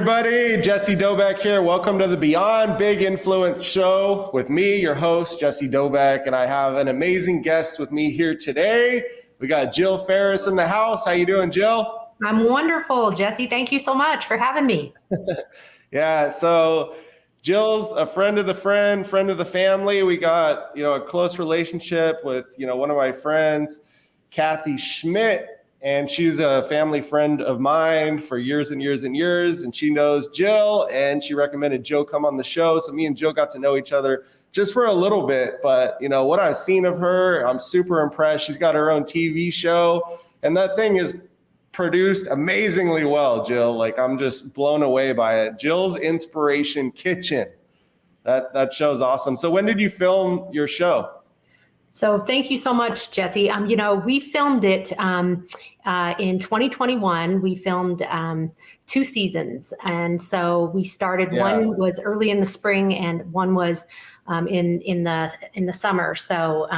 everybody. Jesse Dobeck here. Welcome to the Beyond Big Influence show with me, your host, Jesse Dobeck, and I have an amazing guest with me here today. We got Jill Ferris in the house. How you doing, Jill? I'm wonderful, Jesse. Thank you so much for having me. Yeah, so Jill's a friend of the friend of the family. We got, a close relationship with, one of my friends, Kathy Schmidt. And she's a family friend of mine for years and years and years. And she knows Jill, and she recommended Jill come on the show. So me and Jill got to know each other just for a little bit. But, what I've seen of her, I'm super impressed. She's got her own TV show, and that thing is produced amazingly well, Jill. Like, I'm just blown away by it. Jill's Inspiration Kitchen. That show's awesome. So when did you film your show? So thank you so much, Jesse. We filmed it in 2021. We filmed 2 seasons. And so we started, one was early in the spring and one was in the summer. So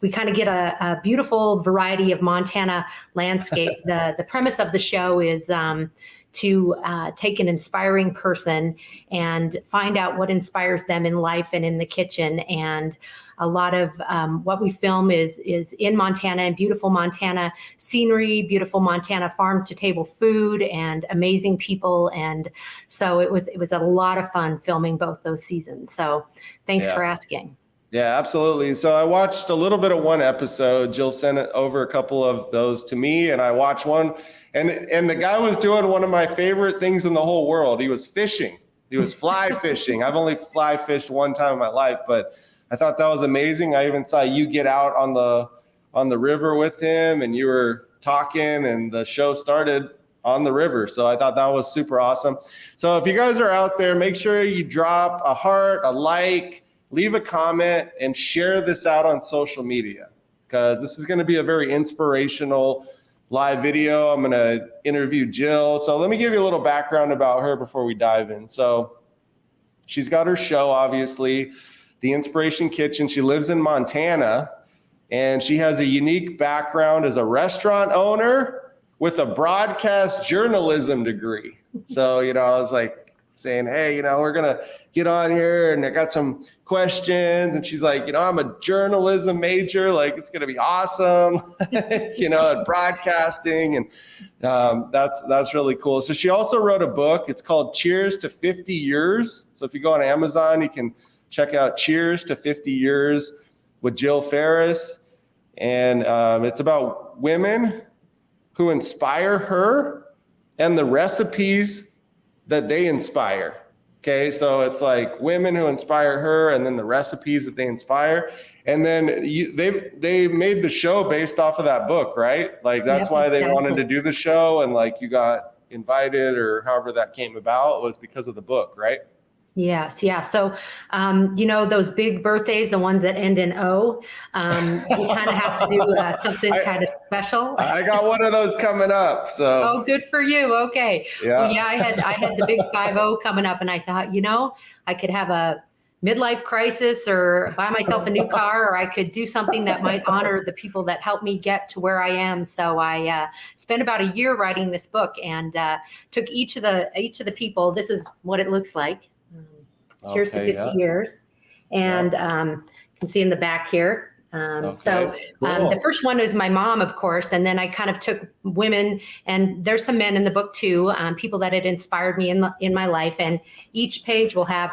we kind of get a beautiful variety of Montana landscape. The premise of the show is to take an inspiring person and find out what inspires them in life and in the kitchen. And a lot of what we film is in Montana, and beautiful Montana scenery, beautiful Montana farm to table food, and amazing people. And so it was a lot of fun filming both those seasons. So thanks for asking. Yeah, absolutely. So I watched a little bit of one episode. Jill sent over a couple of those to me, and I watched one. And the guy was doing one of my favorite things in the whole world. He was fishing. He was fly fishing. I've only fly fished one time in my life, but I thought that was amazing. I even saw you get out on the river with him, and you were talking, and the show started on the river. So I thought that was super awesome. So if you guys are out there, make sure you drop a heart, a like, leave a comment, and share this out on social media, because this is going to be a very inspirational live video. I'm going to interview Jill. So let me give you a little background about her before we dive in. So she's got her show, obviously, The Inspiration Kitchen. She lives in Montana, and she has a unique background as a restaurant owner with a broadcast journalism degree. So, I was like saying, hey, we're going to get on here, and I got some questions. And she's like, I'm a journalism major. Like, it's going to be awesome, at broadcasting. And that's really cool. So she also wrote a book. It's called Cheers to 50 Years. So if you go on Amazon, you can check out Cheers to 50 Years with Jill Ferris. And it's about women who inspire her and the recipes that they inspire. Okay, so it's like women who inspire her, and then the recipes that they inspire. And then they made the show based off of that book, right? Like, that's why they wanted to do the show, and like you got invited, or however that came about, was because of the book, right? Yes. Yeah. So, those big birthdays, the ones that end in O, you kind of have to do something kind of special. I got one of those coming up. So. Oh, good for you. Okay. Yeah. Well, I had the big 50 coming up, and I thought, I could have a midlife crisis, or buy myself a new car, or I could do something that might honor the people that helped me get to where I am. So I spent about a year writing this book, and took each of the people. This is what it looks like. Cheers to 50 years. And you can see in the back here. So cool. The first one is my mom, of course. And then I kind of took women, and there's some men in the book too, people that had inspired me in my life. And each page will have,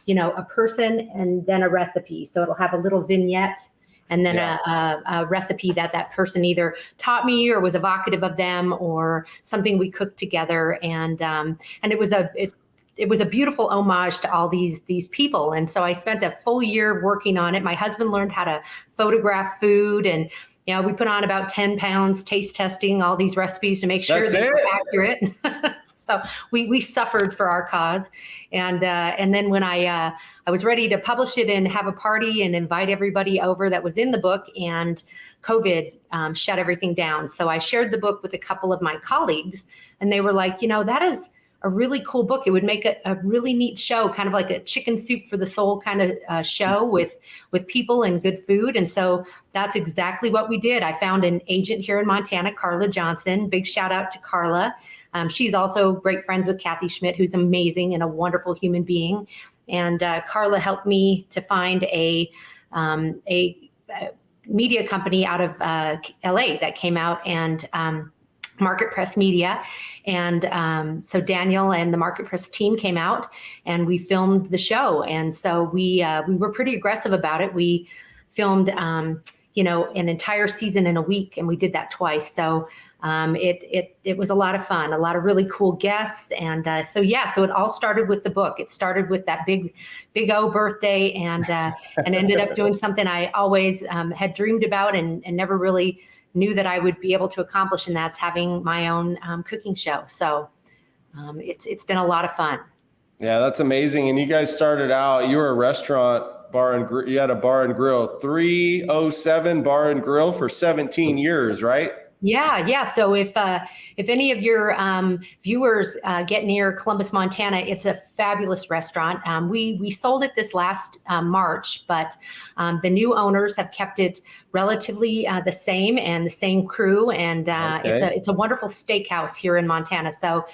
a person and then a recipe. So it'll have a little vignette, and then a recipe that person either taught me or was evocative of them, or something we cooked together. And it was a beautiful homage to all these people. And so I spent a full year working on it. My husband learned how to photograph food, and we put on about 10 pounds taste testing all these recipes to make sure they were accurate. So we suffered for our cause. And then when I was ready to publish it and have a party and invite everybody over that was in the book, and COVID shut everything down. So I shared the book with a couple of my colleagues, and they were like, that is a really cool book. It would make a really neat show, kind of like a chicken soup for the soul kind of show with people and good food. And so that's exactly what we did. I found an agent here in Montana, Carla Johnson. Big shout out to Carla. She's also great friends with Kathy Schmidt, who's amazing and a wonderful human being. And Carla helped me to find a media company out of LA that came out, and Market Press Media. And so Daniel and the Market Press team came out and we filmed the show. And so we were pretty aggressive about it. We filmed, an entire season in a week, and we did that twice. So it was a lot of fun, a lot of really cool guests. And so it all started with the book. It started with that big O birthday, and ended up doing something I always had dreamed about and never really knew that I would be able to accomplish, and that's having my own cooking show. So it's been a lot of fun. Yeah, that's amazing. And you guys started out, you were a restaurant you had a bar and grill, 307 Bar and Grill for 17 years, right? Yeah. So if any of your viewers get near Columbus, Montana, it's a fabulous restaurant. We sold it this last March, but the new owners have kept it relatively the same, and the same crew. And it's a wonderful steakhouse here in Montana. So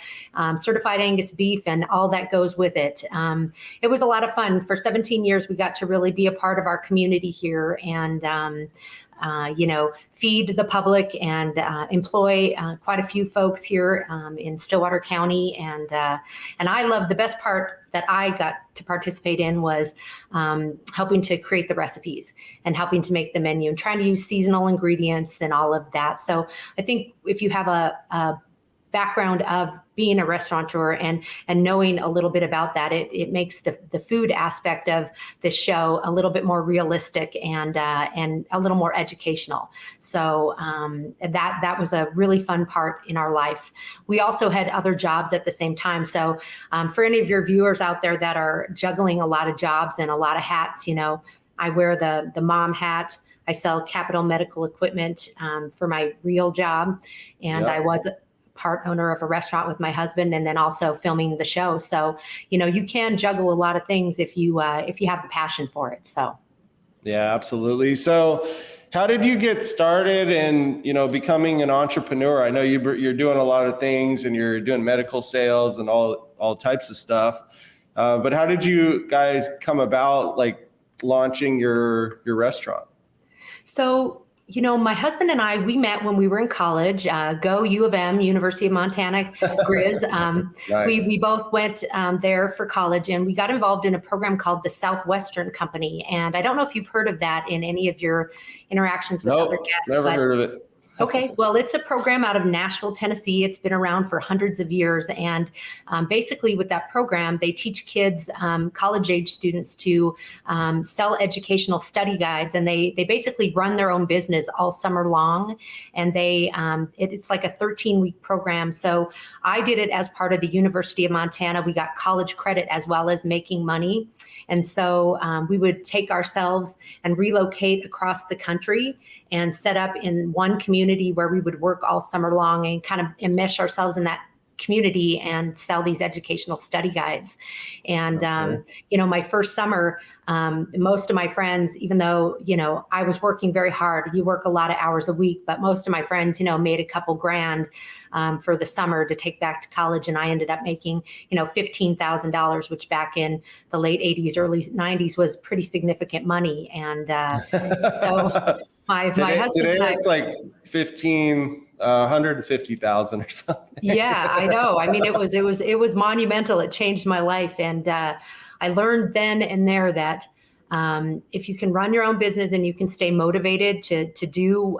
certified Angus beef and all that goes with it. It was a lot of fun. For 17 years, we got to really be a part of our community here, and feed the public and employ quite a few folks here in Stillwater County. And I love, the best part that I got to participate in was helping to create the recipes and helping to make the menu and trying to use seasonal ingredients and all of that. So I think if you have a background of being a restaurateur and knowing a little bit about that, it makes the food aspect of the show a little bit more realistic and a little more educational. So that was a really fun part in our life. We also had other jobs at the same time. So for any of your viewers out there that are juggling a lot of jobs and a lot of hats, I wear the mom hat. I sell capital medical equipment for my real job, and I was part owner of a restaurant with my husband, and then also filming the show. So, you can juggle a lot of things if you have the passion for it. So. Yeah, absolutely. So how did you get started in, becoming an entrepreneur? I know you're doing a lot of things, and you're doing medical sales and all types of stuff. But how did you guys come about launching your restaurant? So, my husband and I, we met when we were in college, go U of M, University of Montana, Grizz. Nice. We both went there for college, and we got involved in a program called the Southwestern Company. And I don't know if you've heard of that in any of your interactions with other guests. Never heard of it. Okay, well, it's a program out of Nashville, Tennessee. It's been around for hundreds of years. And basically with that program, they teach kids, college-age students, to sell educational study guides. And they basically run their own business all summer long. And it's like a 13-week program. So I did it as part of the University of Montana. We got college credit as well as making money. And so we would take ourselves and relocate across the country and set up in one community where we would work all summer long and kind of enmesh ourselves in that community and sell these educational study guides. And, my first summer, most of my friends, even though, I was working very hard, you work a lot of hours a week, but most of my friends, made a couple grand for the summer to take back to college. And I ended up making, $15,000, which back in the late 80s, early 90s was pretty significant money. And so my husband today and I, it's like 150,000 or something. Yeah, I know. I mean, it was monumental. It changed my life. And I learned then and there that if you can run your own business and you can stay motivated to do,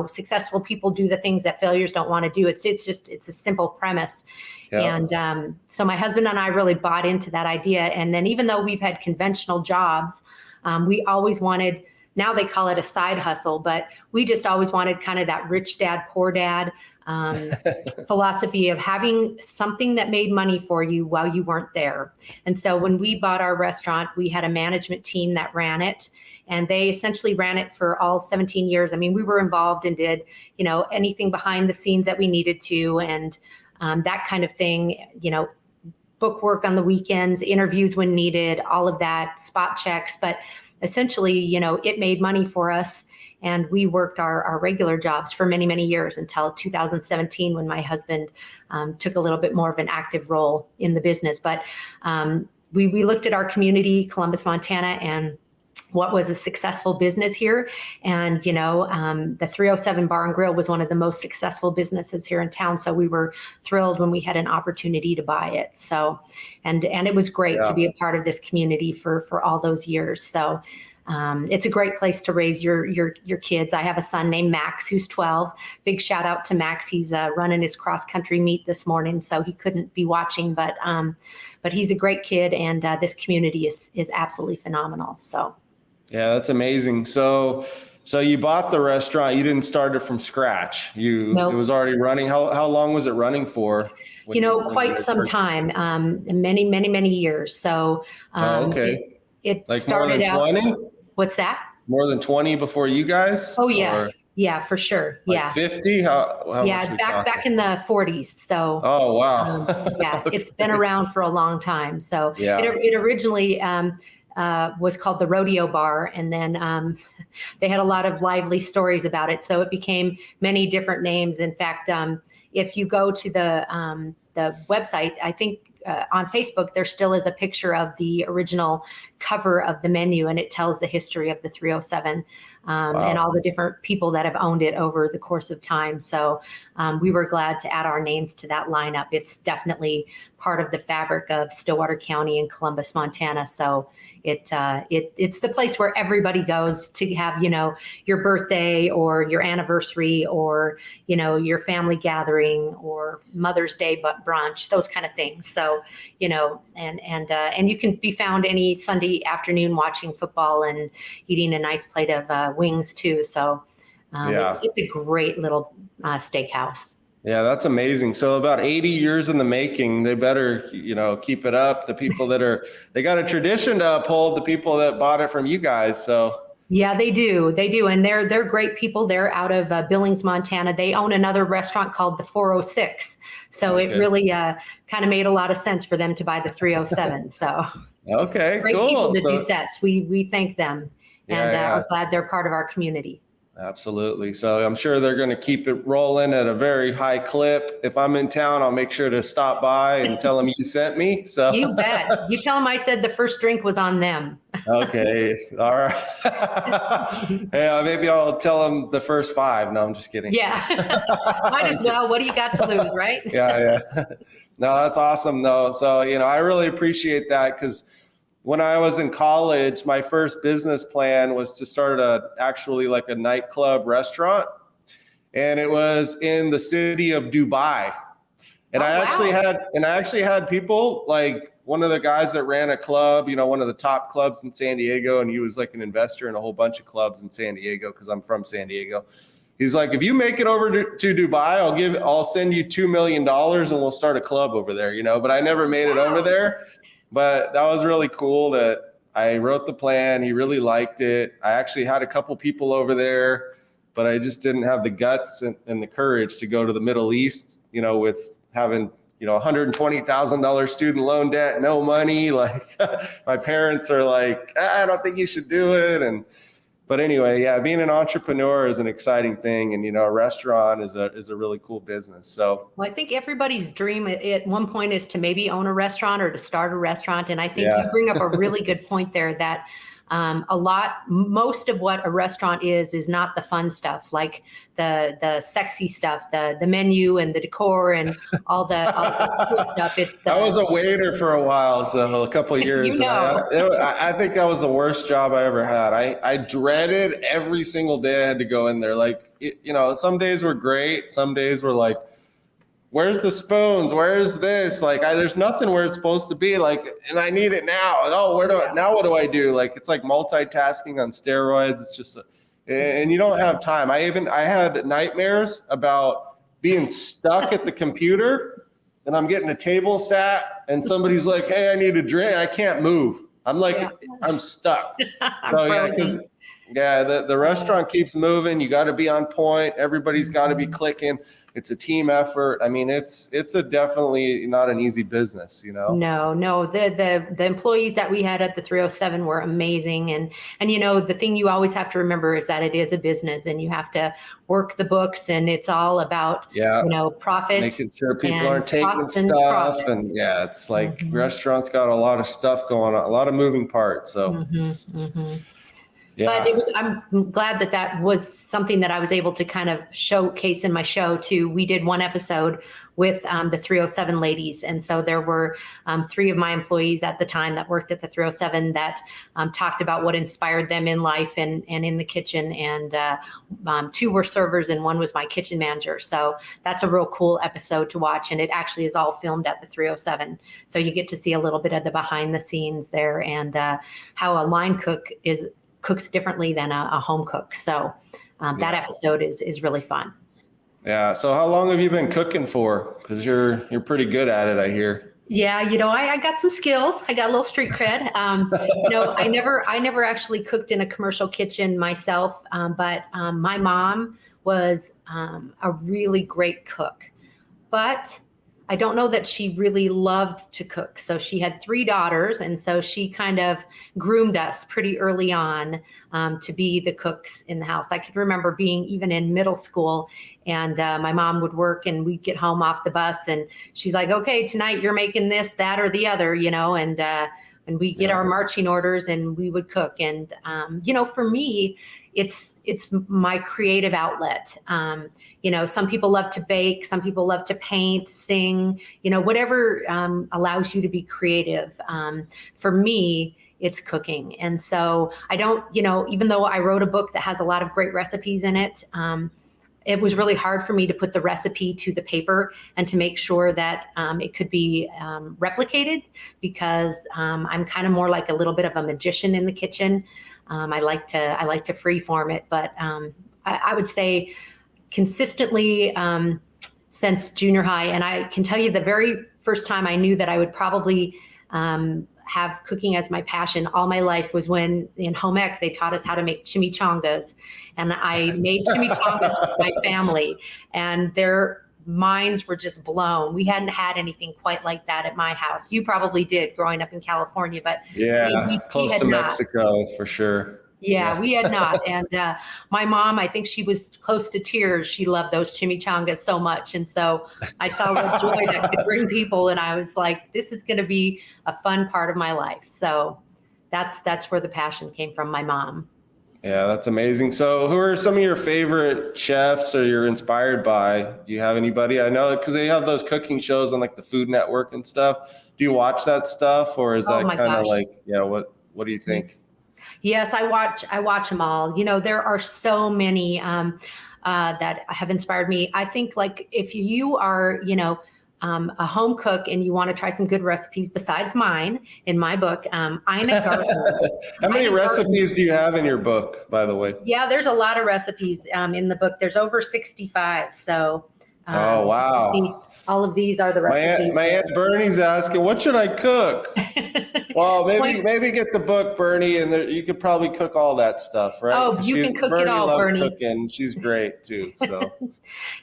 successful people do the things that failures don't want to do. It's a simple premise. Yeah. And so my husband and I really bought into that idea. And then even though we've had conventional jobs, we always wanted, now they call it a side hustle, but we just always wanted kind of that rich dad, poor dad philosophy of having something that made money for you while you weren't there. And so when we bought our restaurant, we had a management team that ran it, and they essentially ran it for all 17 years. I mean, we were involved and did, anything behind the scenes that we needed to, and that kind of thing, book work on the weekends, interviews when needed, all of that, spot checks. But essentially, it made money for us. And we worked our regular jobs for many, many years until 2017, when my husband took a little bit more of an active role in the business. But we looked at our community, Columbus, Montana, and what was a successful business here. And, the 307 Bar and Grill was one of the most successful businesses here in town. So we were thrilled when we had an opportunity to buy it. So, and it was great to be a part of this community for all those years. So it's a great place to raise your kids. I have a son named Max, who's 12. Big shout out to Max. He's running his cross country meet this morning, so he couldn't be watching, but he's a great kid, and this community is absolutely phenomenal. So. Yeah, that's amazing. So you bought the restaurant. You didn't start it from scratch. Nope. It was already running. How long was it running for? Quite some time, many, many, many years. So okay. It like started more than 20? out. What's that? More than 20 before you guys? Oh, yes. Or yeah, for sure. Like 50? How yeah, much back in the 40s. So. Oh, wow. Yeah, it's been around for a long time. So yeah. It originally was called the Rodeo Bar, and then they had a lot of lively stories about it. So it became many different names. In fact, if you go to the website, I think on Facebook, there still is a picture of the original cover of the menu, and it tells the history of the 307 and all the different people that have owned it over the course of time. So we were glad to add our names to that lineup. It's definitely part of the fabric of Stillwater County and Columbus, Montana. So it's the place where everybody goes to have, your birthday or your anniversary or, your family gathering or Mother's Day brunch, those kind of things. So, and you can be found any Sunday afternoon watching football and eating a nice plate of wings too. So it's a great little steakhouse. Yeah, that's amazing. So about 80 years in the making. They better, keep it up. The people they got a tradition to uphold, the people that bought it from you guys. So yeah, they do. And they're great people. They're out of Billings, Montana. They own another restaurant called the 406. So It really kind of made a lot of sense for them to buy the 307. So okay, great cool. people to do sets. We thank them, and are glad they're part of our community. Absolutely. So I'm sure they're going to keep it rolling at a very high clip. If I'm in town, I'll make sure to stop by and tell them you sent me. So you bet. You tell them I said the first drink was on them. Okay. All right. Yeah, maybe I'll tell them the first 5. No, I'm just kidding. Yeah. Might as well. What do you got to lose, right? Yeah. No, that's awesome though. So, I really appreciate that, because when I was in college, my first business plan was to start actually like a nightclub restaurant. And it was in the city of Dubai. And I actually had people, like one of the guys that ran a club, one of the top clubs in San Diego, and he was like an investor in a whole bunch of clubs in San Diego, because I'm from San Diego. He's like, if you make it over to Dubai, I'll send you $2 million and we'll start a club over there, but I never made it over there. But that was really cool that I wrote the plan. He really liked it. I actually had a couple people over there, but I just didn't have the guts and the courage to go to the Middle East, with having, $120,000 student loan debt, no money. Like my parents are like, I don't think you should do it. But anyway, yeah, being an entrepreneur is an exciting thing. And, a restaurant is a really cool business. So, well, I think everybody's dream at one point is to maybe own a restaurant or to start a restaurant. And I think you bring up a really good point there that most of what a restaurant is not the fun stuff, like the sexy stuff, the menu and the decor and all the cool stuff. I was a waiter for a while, so a couple of years. I think that was the worst job I ever had. I dreaded every single day I had to go in there. Like, some days were great. Some days were like, where's the spoons? Where's this? Like, there's nothing where it's supposed to be. Like, and I need it now. And now what do I do? Like, it's like multitasking on steroids. It's just, and you don't have time. I had nightmares about being stuck at the computer, and I'm getting a table sat, and somebody's like, hey, I need a drink. I can't move. I'm like, I'm stuck. So Yeah, the restaurant keeps moving. You got to be on point. Everybody's got to be clicking. It's a team effort. I mean, it's a definitely not an easy business, you know? No. The employees that we had at the 307 were amazing. And the thing you always have to remember is that it is a business and you have to work the books, and it's all about, profit. Making sure people aren't taking costs and stuff. profits. And yeah, it's like restaurants got a lot of stuff going on, a lot of moving parts. So yeah. But I'm glad that was something that I was able to kind of showcase in my show too. We did one episode with the 307 ladies. And so there were 3 of my employees at the time that worked at the 307 that talked about what inspired them in life and in the kitchen. And 2 were servers and 1 was my kitchen manager. So that's a real cool episode to watch. And it actually is all filmed at the 307. So you get to see a little bit of the behind the scenes there and how a line cook cooks differently than a home cook. So that episode is really fun. Yeah. So how long have you been cooking for? Because you're pretty good at it, I hear. Yeah, I got some skills. I got a little street cred. I never actually cooked in a commercial kitchen myself, but my mom was a really great cook. But I don't know that she really loved to cook. So she had 3 daughters. And so she kind of groomed us pretty early on to be the cooks in the house. I can remember being even in middle school and my mom would work and we'd get home off the bus and she's like, okay, tonight you're making this, that, or the other, and we get our marching orders and we would cook. And, for me, it's my creative outlet. Some people love to bake, some people love to paint, sing, whatever allows you to be creative. For me, it's cooking. And so I don't, even though I wrote a book that has a lot of great recipes in it, it was really hard for me to put the recipe to the paper and to make sure that it could be replicated because I'm kind of more like a little bit of a magician in the kitchen. I like to freeform it, but I would say consistently since junior high. And I can tell you the very first time I knew that I would probably have cooking as my passion all my life was when in home ec they taught us how to make chimichangas, and I made chimichangas with my family, and their minds were just blown. We hadn't had anything quite like that at my house. You probably did growing up in California, but yeah, close to Mexico for sure. Yeah, we had not. And my mom, I think she was close to tears. She loved those chimichangas so much. And so I saw what joy that could bring people. And I was like, this is going to be a fun part of my life. So that's where the passion came from, my mom. Yeah, that's amazing. So who are some of your favorite chefs or you're inspired by? Do you have anybody? I know because they have those cooking shows on like the Food Network and stuff. Do you watch that stuff or is that kind of like, what do you think? Yes, I watch them all. There are so many that have inspired me. I think like if you are, a home cook and you want to try some good recipes besides mine in my book, Ina Garten. How many recipes do you have in your book, by the way? Yeah, there's a lot of recipes in the book. There's over 65. So oh, wow. See, all of these are the recipes. My Aunt Bernie's asking, what should I cook? Well, maybe get the book, Bernie, and you could probty cook all that stuff, right? Oh, you can cook it all, Bernie. Bernie loves cooking. She's great too. So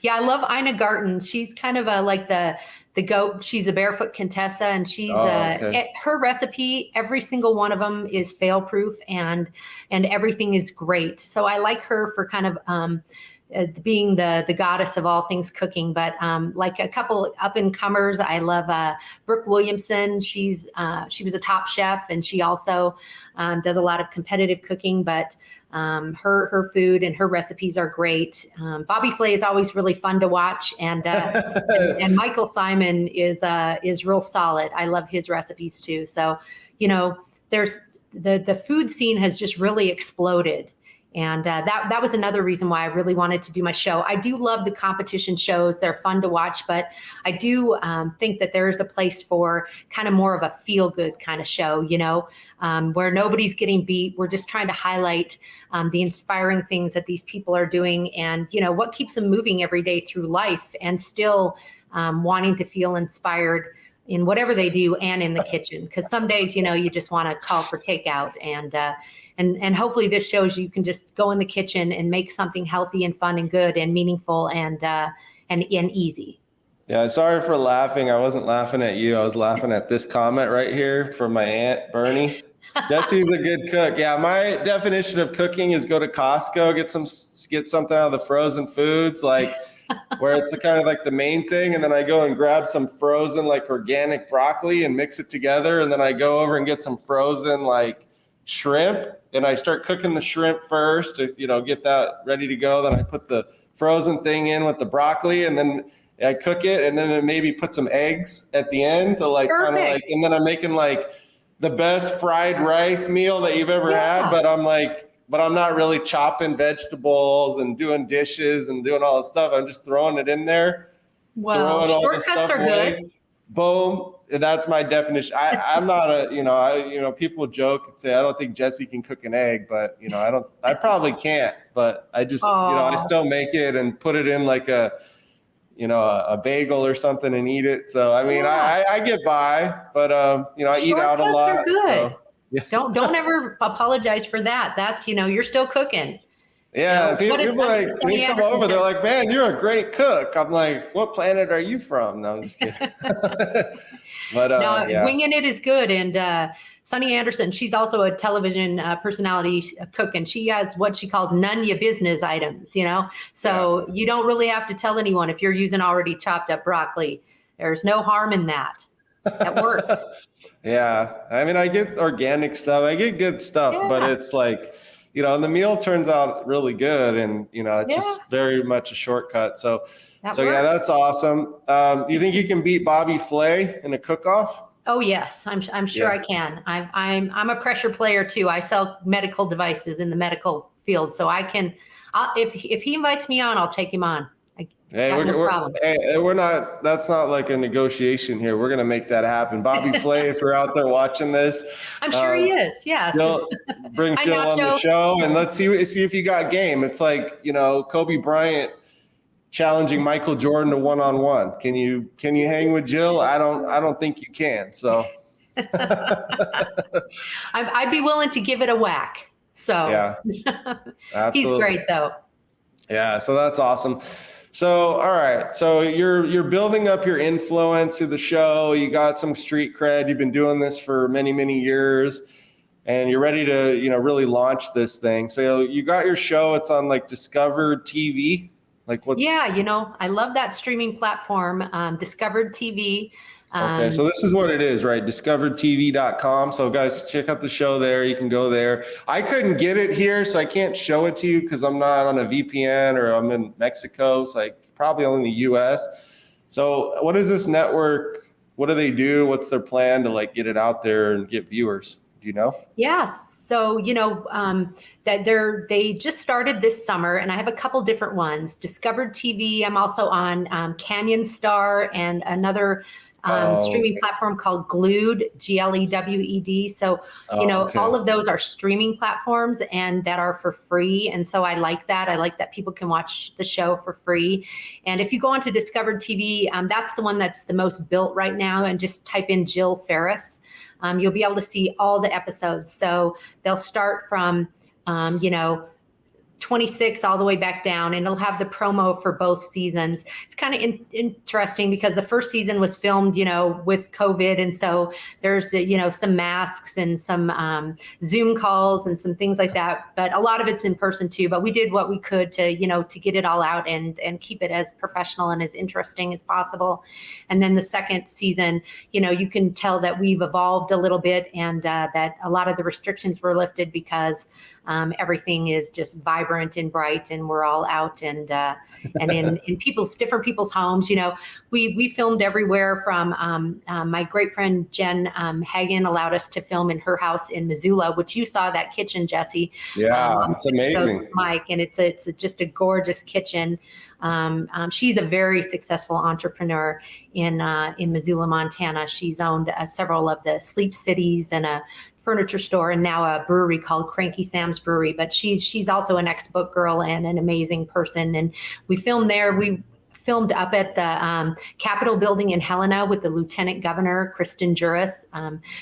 yeah, I love Ina Garten. She's kind of like the goat. She's a barefoot Contessa, and she's her recipe. Every single one of them is fail proof, and everything is great. So I like her for kind of being the goddess of all things cooking. But like a couple up and comers, I love Brooke Williamson. She was a top chef, and she also does a lot of competitive cooking. But her food and her recipes are great. Bobby Flay is always really fun to watch, and Michael Simon is real solid. I love his recipes too. So there's the food scene has just really exploded. And that was another reason why I really wanted to do my show. I do love the competition shows. They're fun to watch, but I do think that there is a place for kind of more of a feel-good kind of show, where nobody's getting beat. We're just trying to highlight the inspiring things that these people are doing and, what keeps them moving every day through life and still wanting to feel inspired in whatever they do and in the kitchen. Because some days, you just want to call for takeout, and hopefully this shows you can just go in the kitchen and make something healthy and fun and good and meaningful and easy. Yeah, sorry for laughing. I wasn't laughing at you. I was laughing at this comment right here from my aunt Bernie. Jesse's a good cook. Yeah, my definition of cooking is go to Costco, get something out of the frozen foods, like where it's kind of like the main thing, and then I go and grab some frozen like organic broccoli and mix it together, and then I go over and get some frozen like shrimp, and I start cooking the shrimp first to get that ready to go. Then I put the frozen thing in with the broccoli, and then I cook it, and then maybe put some eggs at the end to like kind of like, and then I'm making like the best fried rice meal that you've ever had, but I'm not really chopping vegetables and doing dishes and doing all that stuff. I'm just throwing it in there. Well, shortcuts are good. Boom. That's my definition. I'm not people joke and say, I don't think Jesse can cook an egg, but I probably can't, but I just, I still make it and put it in like a bagel or something and eat it. So, I mean, I get by, but, I eat out a lot. Are good. So, yeah. Don't ever apologize for that. That's, you're still cooking. Yeah. People like, they come over, they're like, man, you're a great cook. I'm like, what planet are you from? No, I'm just kidding. But, winging it is good. And, Sunny Anderson, she's also a television personality cook, and she has what she calls none ya business items, So you don't really have to tell anyone if you're using already chopped up broccoli. There's no harm in that. That works. Yeah. I mean, I get organic stuff. I get good stuff, but it's like, and the meal turns out really good, and, it's just very much a shortcut. So yeah, that's awesome. You think you can beat Bobby Flay in a cook-off? Oh yes, I'm sure I can. I'm a pressure player too. I sell medical devices in the medical field, so I can. If he invites me on, I'll take him on. We're not. That's not like a negotiation here. We're gonna make that happen. Bobby Flay, if you're out there watching this, I'm sure he is. Yes. Bring Jill on the show, and let's see if you got game. It's like Kobe Bryant challenging Michael Jordan to one-on-one. Can you hang with Jill? I don't think you can. So I'd be willing to give it a whack. So yeah, absolutely. He's great though. Yeah. So that's awesome. So, all right. So you're building up your influence through the show. You got some street cred. You've been doing this for many, many years, and you're ready to, really launch this thing. So you got your show. It's on like Discovered TV. Like what's... Yeah, I love that streaming platform, Discovered TV. Okay, so this is what it is, right? discoveredtv.com. So guys, check out the show there. You can go there. I couldn't get it here, so I can't show it to you because I'm not on a VPN or I'm in Mexico, so I probably only in the US. So what is this network? What do they do? What's their plan to like get it out there and get viewers? Do you know? Yes. So, that they just started this summer, and I have a couple different ones. Discovered TV. I'm also on Canyon Star and another streaming platform called Glued, Glewed. So, all of those are streaming platforms and that are for free. And so I like that. I like that people can watch the show for free. And if you go onto Discovered TV, that's the one that's the most built right now, and just type in Jill Ferris. You'll be able to see all the episodes. So they'll start from, 26 all the way back down, and it'll have the promo for both seasons. It's kind of interesting because the first season was filmed, with COVID. And so there's, some masks and some Zoom calls and some things like that. But a lot of it's in person too. But we did what we could to, to get it all out and keep it as professional and as interesting as possible. And then the second season, you can tell that we've evolved a little bit, and that a lot of the restrictions were lifted because everything is just vibrant and bright, and we're all out and in different people's homes. We filmed everywhere from my great friend Jen Hagen allowed us to film in her house in Missoula, which you saw that kitchen, Jesse. Yeah, it's amazing, Mike, and it's just a gorgeous kitchen. She's a very successful entrepreneur in Missoula, Montana. She's owned several of the Sleep Cities and a furniture store, and now a brewery called Cranky Sam's Brewery. But she's also an ex-book girl and an amazing person. And we filmed there. We filmed up at the Capitol building in Helena with the Lieutenant Governor, Kristen Juris.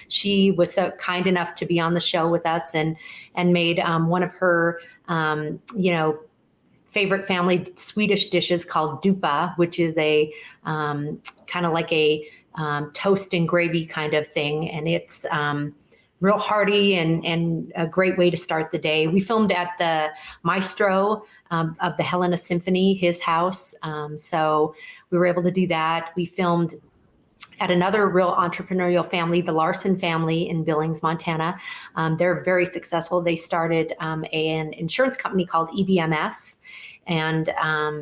She was so kind enough to be on the show with us and made one of her, favorite family Swedish dishes called dupa, which is a kind of like a toast and gravy kind of thing. And it's real hearty and a great way to start the day. We filmed at the maestro of the Helena Symphony, his house. So we were able to do that. We filmed at another real entrepreneurial family, the Larson family in Billings, Montana. They're very successful. They started an insurance company called EBMS, and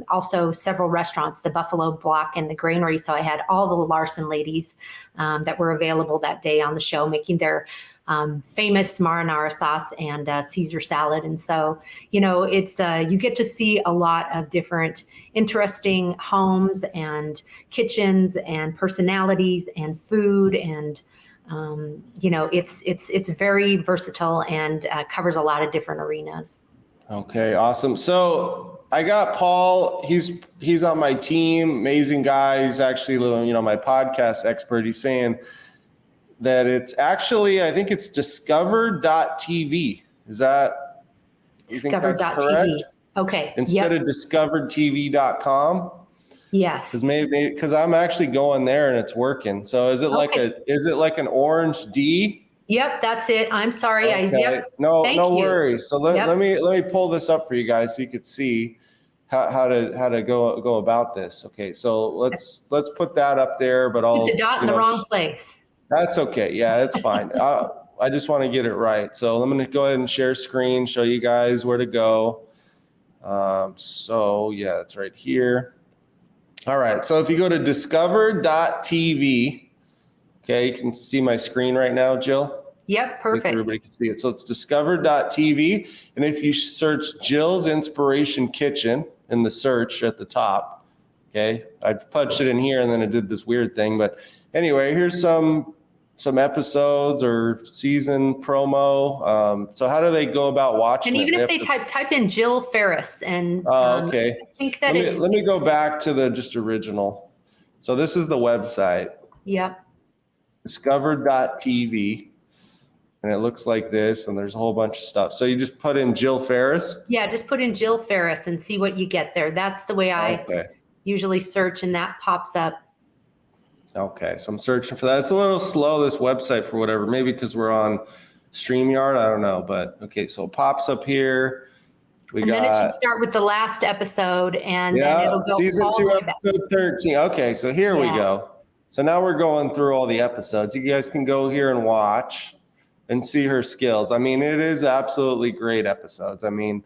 also several restaurants, the Buffalo Block and the Granary. So I had all the Larson ladies that were available that day on the show, making their famous marinara sauce and Caesar salad. And so, it's you get to see a lot of different interesting homes and kitchens and personalities and food. And, it's very versatile and covers a lot of different arenas. Okay, awesome. So I got Paul. He's on my team. Amazing guy. He's actually, my podcast expert. He's saying that it's actually, I think it's discovered.tv. Is that, you think that's correct? Okay. Instead of discoveredtv.com? Yes. Because I'm actually going there and it's working. So is it like an orange D? Yep, that's it. I'm sorry. Okay. No worries. So let me pull this up for you guys so you could see how to go about this. Okay, so let's put that up there, but I'll put the dot in the wrong place. That's okay. Yeah, it's fine. I just want to get it right. So I'm going to go ahead and share screen, show you guys where to go. So yeah, it's right here. All right. So if you go to discover.tv, okay, you can see my screen right now, Jill. Yep, perfect. Everybody can see it. So it's discover.tv. And if you search Jill's Inspiration Kitchen in the search at the top, okay, I punched it in here and then it did this weird thing. But anyway, here's some episodes or season promo. So how do they go about watching it? And even it? if they type in Jill Ferris and okay. I think that let me go back to the just original. So this is the website. Yep. Discover.tv. And it looks like this, and there's a whole bunch of stuff. So you just put in Jill Ferris? Yeah, just put in Jill Ferris and see what you get there. That's the way I usually search, and that pops up. Okay, so I'm searching for that. It's a little slow, this website, for whatever. Maybe because we're on StreamYard, I don't know. But okay, so it pops up here. Then it should start with the last episode, and then it'll go season 2, episode 13. Okay, so here we go. So now we're going through all the episodes. You guys can go here and watch and see her skills. I mean, it is absolutely great episodes. I mean,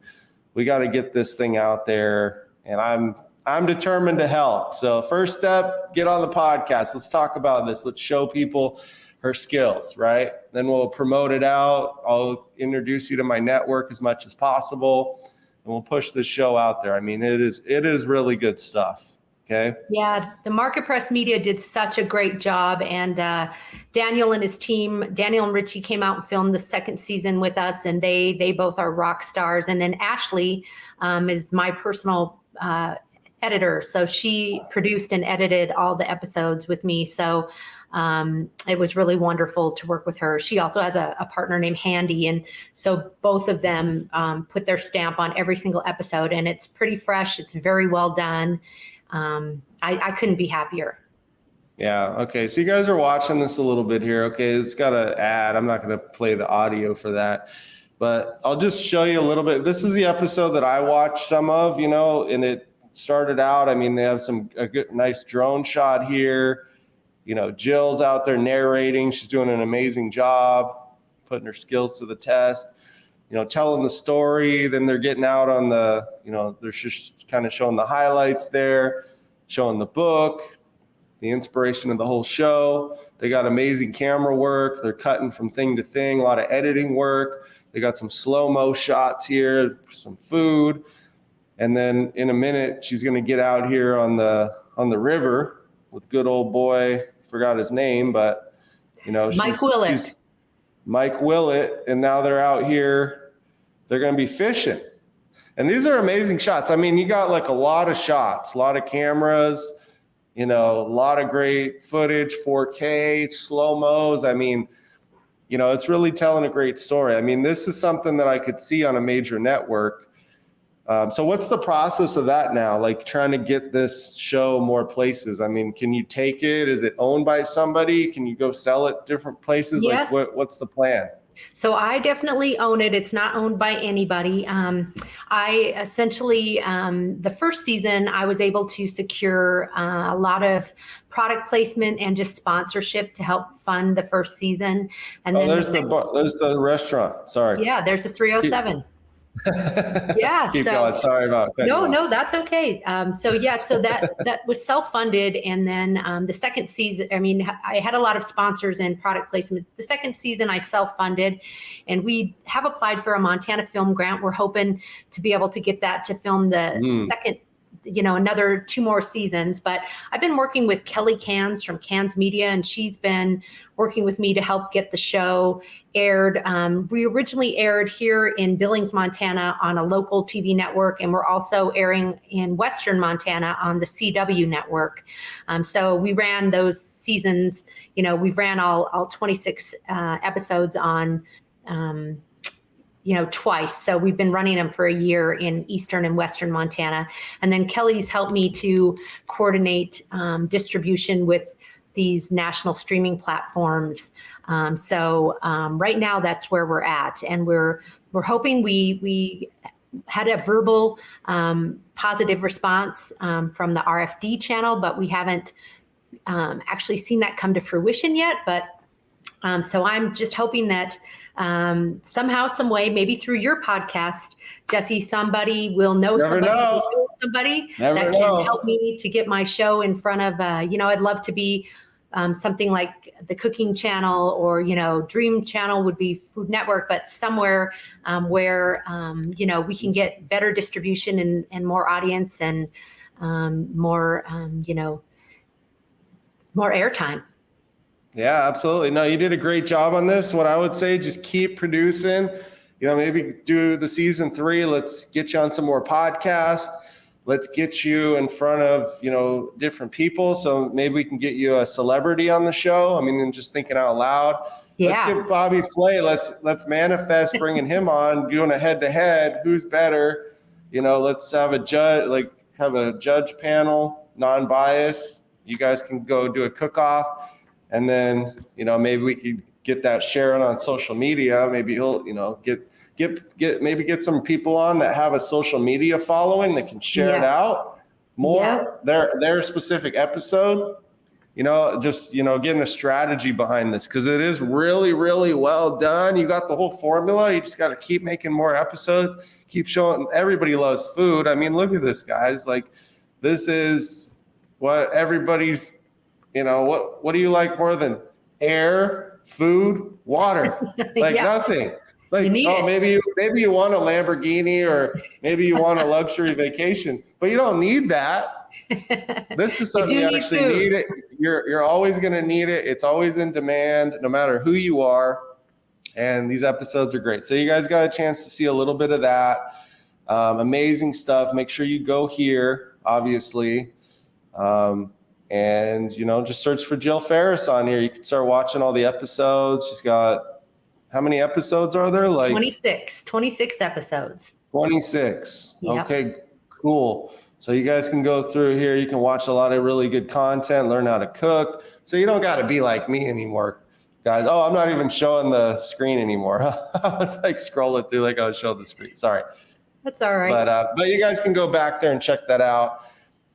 we got to get this thing out there, and I'm determined to help. So first step, get on the podcast. Let's talk about this. Let's show people her skills, right? Then we'll promote it out. I'll introduce you to my network as much as possible, and we'll push this show out there. I mean, it is really good stuff. Okay. Yeah, the Market Press Media did such a great job, and Daniel and his team, Daniel and Richie, came out and filmed the second season with us, and they both are rock stars. And then Ashley is my personal editor, so she produced and edited all the episodes with me. So it was really wonderful to work with her. She also has a partner named Handy, and so both of them put their stamp on every single episode, and it's pretty fresh. It's very well done. I couldn't be happier. Yeah. Okay. So you guys are watching this a little bit here. Okay. It's got an ad. I'm not going to play the audio for that, but I'll just show you a little bit. This is the episode that I watched some of, and it started out, I mean, they have a good, nice drone shot here. Jill's out there narrating. She's doing an amazing job, putting her skills to the test, telling the story. Then they're getting out on the, they're just kind of showing the highlights there, showing the book, the inspiration of the whole show. They got amazing camera work. They're cutting from thing to thing, a lot of editing work. They got some slow-mo shots here, some food. And then in a minute, she's going to get out here on the river with good old boy, forgot his name, but Mike Willett. Mike Willett, and now they're out here. They're going to be fishing. And these are amazing shots. I mean, you got like a lot of shots, a lot of cameras, a lot of great footage, 4K, slow-mos. I mean, it's really telling a great story. I mean, this is something that I could see on a major network. So what's the process of that now? Like trying to get this show more places. I mean, can you take it? Is it owned by somebody? Can you go sell it different places? Yes. Like what's the plan? So I definitely own it. It's not owned by anybody. I essentially, the first season, I was able to secure a lot of product placement and just sponsorship to help fund the first season. And then there's the restaurant. Sorry. Yeah, there's a 307. Yeah. Keep going. Sorry about that. No, that's okay. So that was self-funded. And then the second season, I mean, I had a lot of sponsors and product placement. The second season I self-funded, and we have applied for a Montana film grant. We're hoping to be able to get that to film the second, another 2 more seasons. But I've been working with Kelly Cans from Cans Media, and she's been working with me to help get the show aired. We originally aired here in Billings, Montana on a local TV network, and we're also airing in Western Montana on the CW network. So we ran those seasons, we've ran all 26 episodes on twice. So we've been running them for a year in Eastern and Western Montana. And then Kelly's helped me to coordinate distribution with these national streaming platforms. So right now that's where we're at. And we're hoping we had a verbal positive response from the RFD channel, but we haven't actually seen that come to fruition yet. But so I'm just hoping that somehow, some way, maybe through your podcast, Jesse, somebody will know somebody that can help me to get my show in front of, I'd love to be something like the Cooking Channel or, Dream Channel would be Food Network, but somewhere where, we can get better distribution and more audience and more, more airtime. Yeah, absolutely. No, you did a great job on this. What I would say, just keep producing, maybe do the season 3. Let's get you on some more podcasts. Let's get you in front of, different people. So maybe we can get you a celebrity on the show. I mean, I'm just thinking out loud. Yeah. Let's get Bobby Flay. Let's manifest bringing him on, doing a head-to-head. Who's better? Let's have a judge panel, non-bias. You guys can go do a cook-off. And then, maybe we could get that sharing on social media. Maybe he'll, get some people on that have a social media following that can share it out more. Their specific episode, getting a strategy behind this, because it is really, really well done. You got the whole formula. You just got to keep making more episodes, keep showing. Everybody loves food. I mean, look at this, guys. Like, this is what everybody's. What do you like more than air, food, water? Like nothing. Like, maybe you want a Lamborghini, or maybe you want a luxury vacation, but you don't need that. This is something you actually need it. You're always going to need it. It's always in demand, no matter who you are. And these episodes are great. So you guys got a chance to see a little bit of that. Amazing stuff. Make sure you go here, obviously. And, just search for Jill Ferris on here. You can start watching all the episodes. She's got, how many episodes are there? Like 26 episodes. 26. Yep. Okay, cool. So you guys can go through here. You can watch a lot of really good content, learn how to cook. So you don't got to be like me anymore, guys. Oh, I'm not even showing the screen anymore. I was like scrolling through like I was showing the screen. Sorry. That's all right. But you guys can go back there and check that out.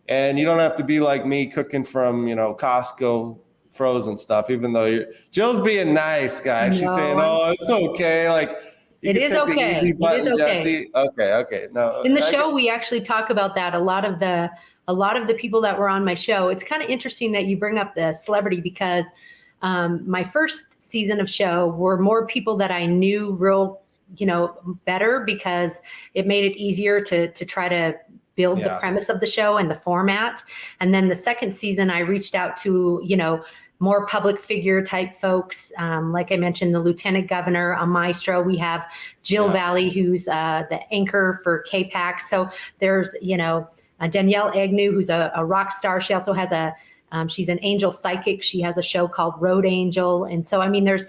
And you don't have to be like me cooking from, Costco frozen stuff, even though Jill's being nice, guys. She's saying, oh, it's okay. Like, it is okay. The easy button, it is okay. Jesse. Okay. No. In the show, we actually talk about that. A lot of the people that were on my show, it's kind of interesting that you bring up the celebrity, because my first season of show were more people that I knew better, because it made it easier to try to build the premise of the show and the format. And then the second season, I reached out to, more public figure type folks. Like I mentioned, the lieutenant governor, a maestro. We have Jill Valley, who's the anchor for KPAC. So there's, Danielle Agnew, who's a rock star. She also has she's an angel psychic. She has a show called Road Angel. And so, I mean, there's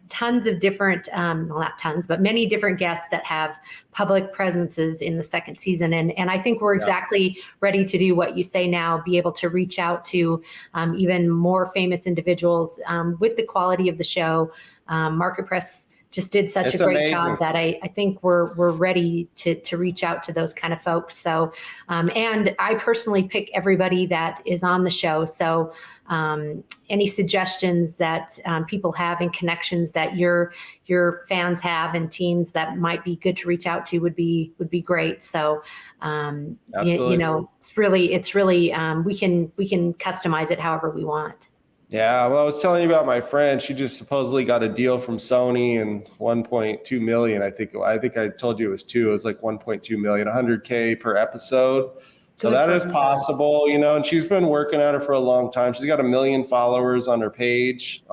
tons of different, well, not tons, but many different guests that have public presences in the second season. And I think we're exactly ready to do what you say now, be able to reach out to even more famous individuals with the quality of the show. Market Press just did such a great job that I think we're ready to reach out to those kind of folks. So, and I personally pick everybody that is on the show. So any suggestions that people have and connections that your fans have and teams that might be good to reach out to would be great. So, it's really we can customize it however we want. Yeah, well, I was telling you about my friend. She just supposedly got a deal from Sony and 1.2 million. I think I told you it was 2. It was like 1.2 million, 100K per episode. So that is possible, and she's been working at it for a long time. She's got 1 million followers on her page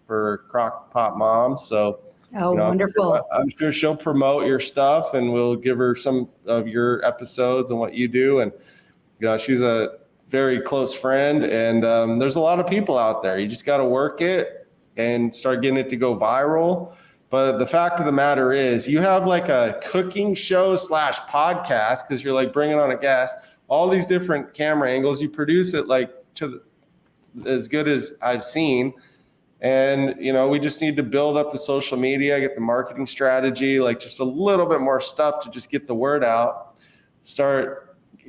for Crock-Pot Mom. So, wonderful. I'm sure she'll promote your stuff, and we'll give her some of your episodes and what you do. And she's a very close friend, and there's a lot of people out there. You just got to work it and start getting it to go viral. But the fact of the matter is, you have like a cooking show / podcast, because you're like bringing on a guest, all these different camera angles. You produce it like as good as I've seen. And, we just need to build up the social media, get the marketing strategy, like just a little bit more stuff to just get the word out,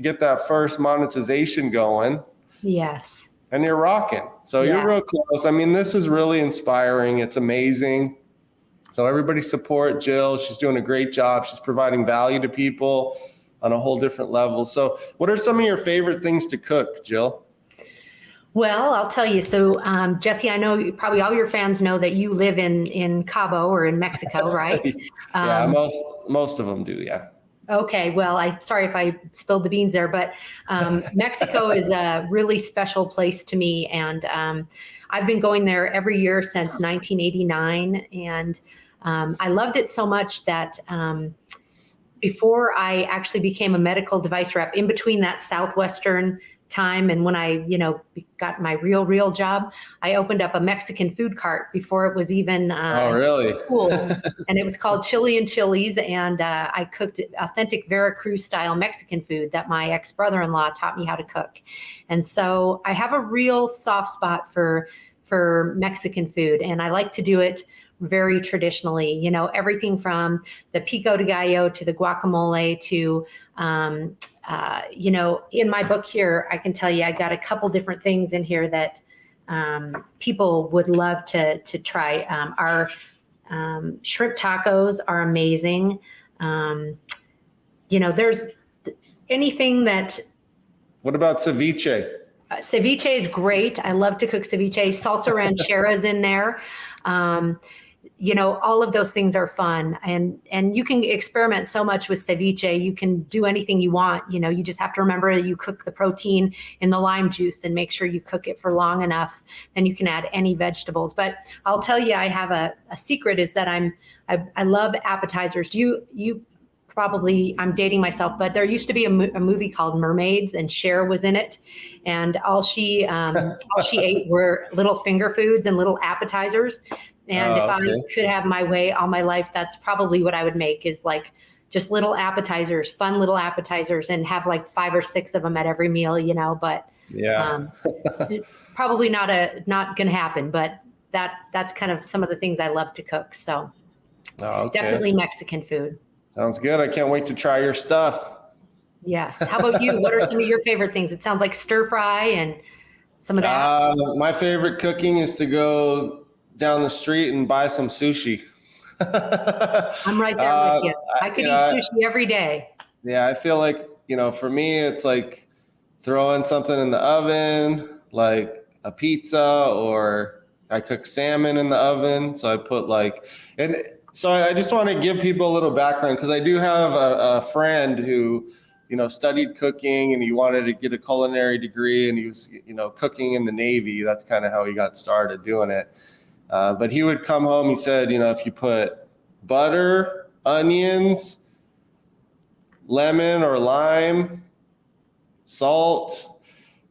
get that first monetization going. Yes. And you're rocking. So you're real close. I mean, this is really inspiring. It's amazing. So everybody support Jill. She's doing a great job. She's providing value to people on a whole different level. So what are some of your favorite things to cook, Jill? Well, I'll tell you. So, Jesse, I know probably all your fans know that you live in Cabo or in Mexico, right? Yeah, most of them do. Yeah. Okay, well, sorry if I spilled the beans there, but Mexico is a really special place to me, and I've been going there every year since 1989, and I loved it so much that before I actually became a medical device rep, in between that Southwestern time and when I, got my real job, I opened up a Mexican food cart before it was even really cool. And it was called Chili and Chili's, and I cooked authentic Veracruz style Mexican food that my ex-brother-in-law taught me how to cook. And so I have a real soft spot for Mexican food, and I like to do it very traditionally, everything from the pico de gallo to the guacamole to in my book here, I can tell you, I got a couple different things in here that people would love to try. Our shrimp tacos are amazing. There's anything that. What about ceviche? Ceviche is great. I love to cook ceviche. Salsa ranchera's in there. All of those things are fun, and you can experiment so much with ceviche. You can do anything you want. You just have to remember that you cook the protein in the lime juice and make sure you cook it for long enough. Then you can add any vegetables. But I'll tell you, I have a secret is that I love appetizers. You probably, I'm dating myself, but there used to be a movie called Mermaids, and Cher was in it, and all she ate were little finger foods and little appetizers. And if I could have my way all my life, that's probably what I would make, is like just little appetizers, fun little appetizers, and have like 5 or 6 of them at every meal, but it's probably not going to happen, but that's kind of some of the things I love to cook. So definitely Mexican food. Sounds good. I can't wait to try your stuff. Yes. How about you? What are some of your favorite things? It sounds like stir fry and some of that. My favorite cooking is to go down the street and buy some sushi. I'm right there with you. I could eat sushi every day. Yeah, I feel like, for me, it's like throwing something in the oven, like a pizza, or I cook salmon in the oven. So I put so I just want to give people a little background, because I do have a friend who studied cooking, and he wanted to get a culinary degree, and he was, cooking in the Navy. That's kind of how he got started doing it. But he would come home, he said, if you put butter, onions, lemon or lime, salt,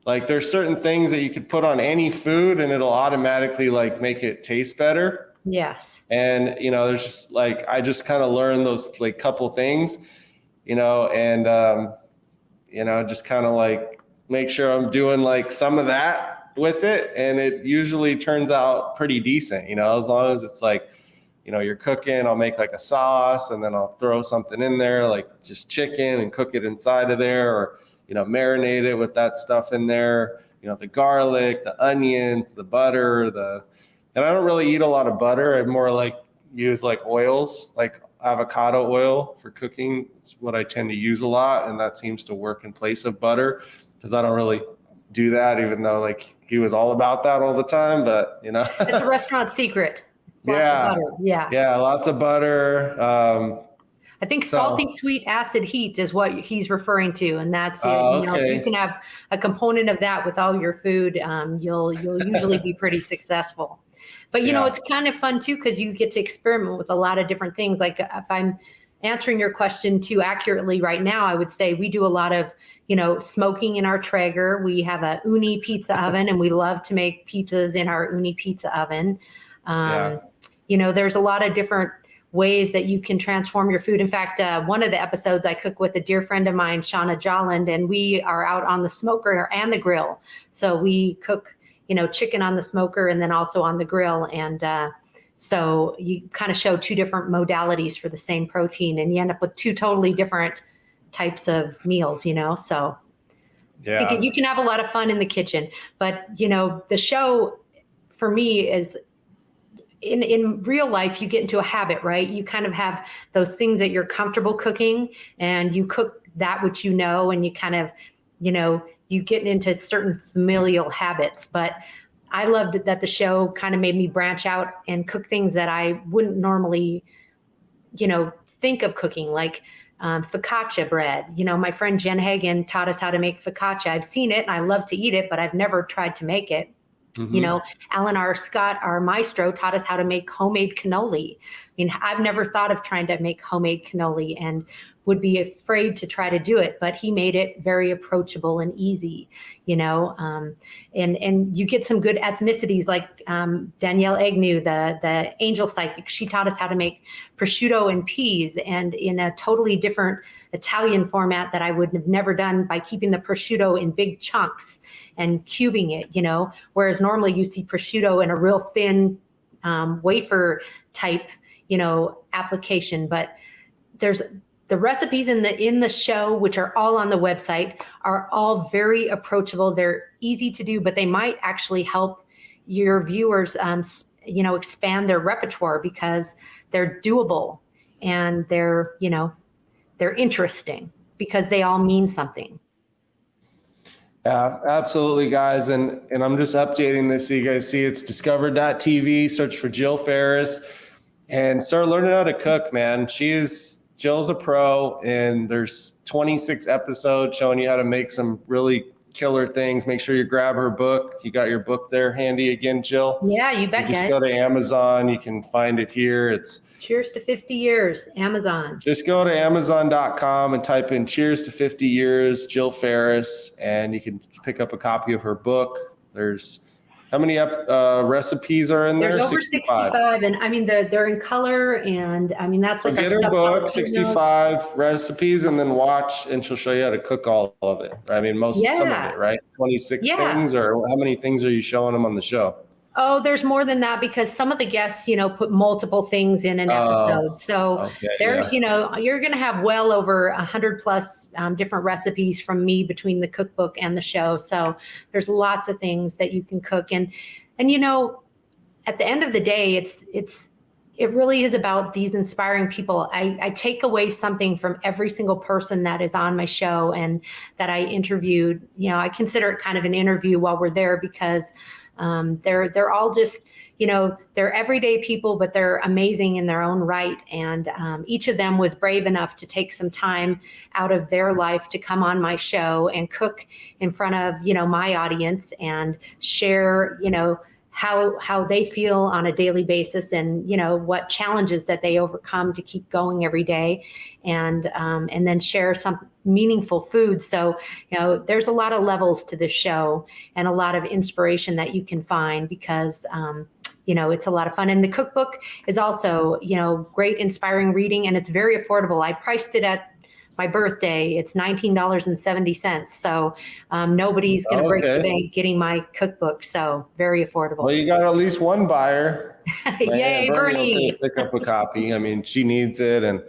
like there's certain things that you could put on any food and it'll automatically like make it taste better. Yes. And, there's just like, I just kind of learned those like couple things, and, just kind of like make sure I'm doing like some of that with it. And it usually turns out pretty decent, as long as it's like, you're cooking, I'll make like a sauce and then I'll throw something in there, like just chicken, and cook it inside of there, or, marinate it with that stuff in there, the garlic, the onions, the butter, and I don't really eat a lot of butter. I more like use like oils, like avocado oil for cooking. It's what I tend to use a lot. And that seems to work in place of butter, because I don't really do that, even though like he was all about that all the time, but It's a restaurant secret. Lots of butter. Yeah, lots of butter. I think salty, sweet, acid, heat is what he's referring to, and that's it. If you can have a component of that with all your food, you'll usually be pretty successful. But it's kind of fun too, because you get to experiment with a lot of different things. Like if I'm answering your question too accurately right now, I would say we do a lot of smoking in our Traeger. We have a Uni pizza oven, and we love to make pizzas in our Uni pizza oven. There's a lot of different ways that you can transform your food. In fact, one of the episodes I cook with a dear friend of mine, Shauna Jolland, and we are out on the smoker and the grill. So we cook, chicken on the smoker and then also on the grill. And so you kind of show two different modalities for the same protein, and you end up with two totally different types of meals, so you can have a lot of fun in the kitchen. But, the show for me is, in real life, you get into a habit, right? You kind of have those things that you're comfortable cooking, and you cook that which and you kind of, you get into certain familial habits. But I loved that the show kind of made me branch out and cook things that I wouldn't normally, think of cooking, like focaccia bread. My friend Jen Hagen taught us how to make focaccia. I've seen it and I love to eat it, but I've never tried to make it. Mm-hmm. Alan R. Scott, our maestro, taught us how to make homemade cannoli. I've never thought of trying to make homemade cannoli and would be afraid to try to do it, but he made it very approachable and easy, and you get some good ethnicities like Danielle Agnew, the angel psychic. She taught us how to make prosciutto and peas, and in a totally different Italian format that I would have never done, by keeping the prosciutto in big chunks and cubing it, whereas normally you see prosciutto in a real thin wafer type, application. But there's the recipes in the show, which are all on the website, are all very approachable. They're easy to do, but they might actually help your viewers, expand their repertoire, because they're doable and they're interesting because they all mean something. Yeah, absolutely, guys. And I'm just updating this so you guys see it's discovered.tv. Search for Jill Ferris and start learning how to cook, man. Jill's a pro, and there's 26 episodes showing you how to make some really killer things. Make sure you grab her book. You got your book there handy again, Jill? Yeah, you bet, Just go to Amazon. You can find it here. It's Cheers to 50 Years, Amazon. Just go to Amazon.com and type in Cheers to 50 Years, Jill Ferris, and you can pick up a copy of her book. There's how many recipes are in there? There's over 65, and they're in color, and that's like get her book, 65 recipes, and then watch, and she'll show you how to cook all of it. Some of it, right? 26 things, or how many things are you showing them on the show? Oh, there's more than that, because some of the guests, put multiple things in an episode. So there's, you're going to have well over 100 plus different recipes from me between the cookbook and the show. So there's lots of things that you can cook. And at the end of the day, it really is about these inspiring people. I take away something from every single person that is on my show and that I interviewed. You know, I consider it kind of an interview while we're there, because they're all just, you know, they're everyday people, but they're amazing in their own right. And each of them was brave enough to take some time out of their life to come on my show and cook in front of, you know, my audience and share, you know, how they feel on a daily basis, and, you know, what challenges that they overcome to keep going every day, and then share some meaningful food. So, you know, there's a lot of levels to this show and a lot of inspiration that you can find, because you know, it's a lot of fun. And the cookbook is also, you know, great, inspiring reading, and it's very affordable. I priced it at my birthday. It's $19.70. So nobody's going to break the bank getting my cookbook. So very affordable. Well, you got at least one buyer. Yay, Bernie. Will pick up a copy. I mean, she needs it. And,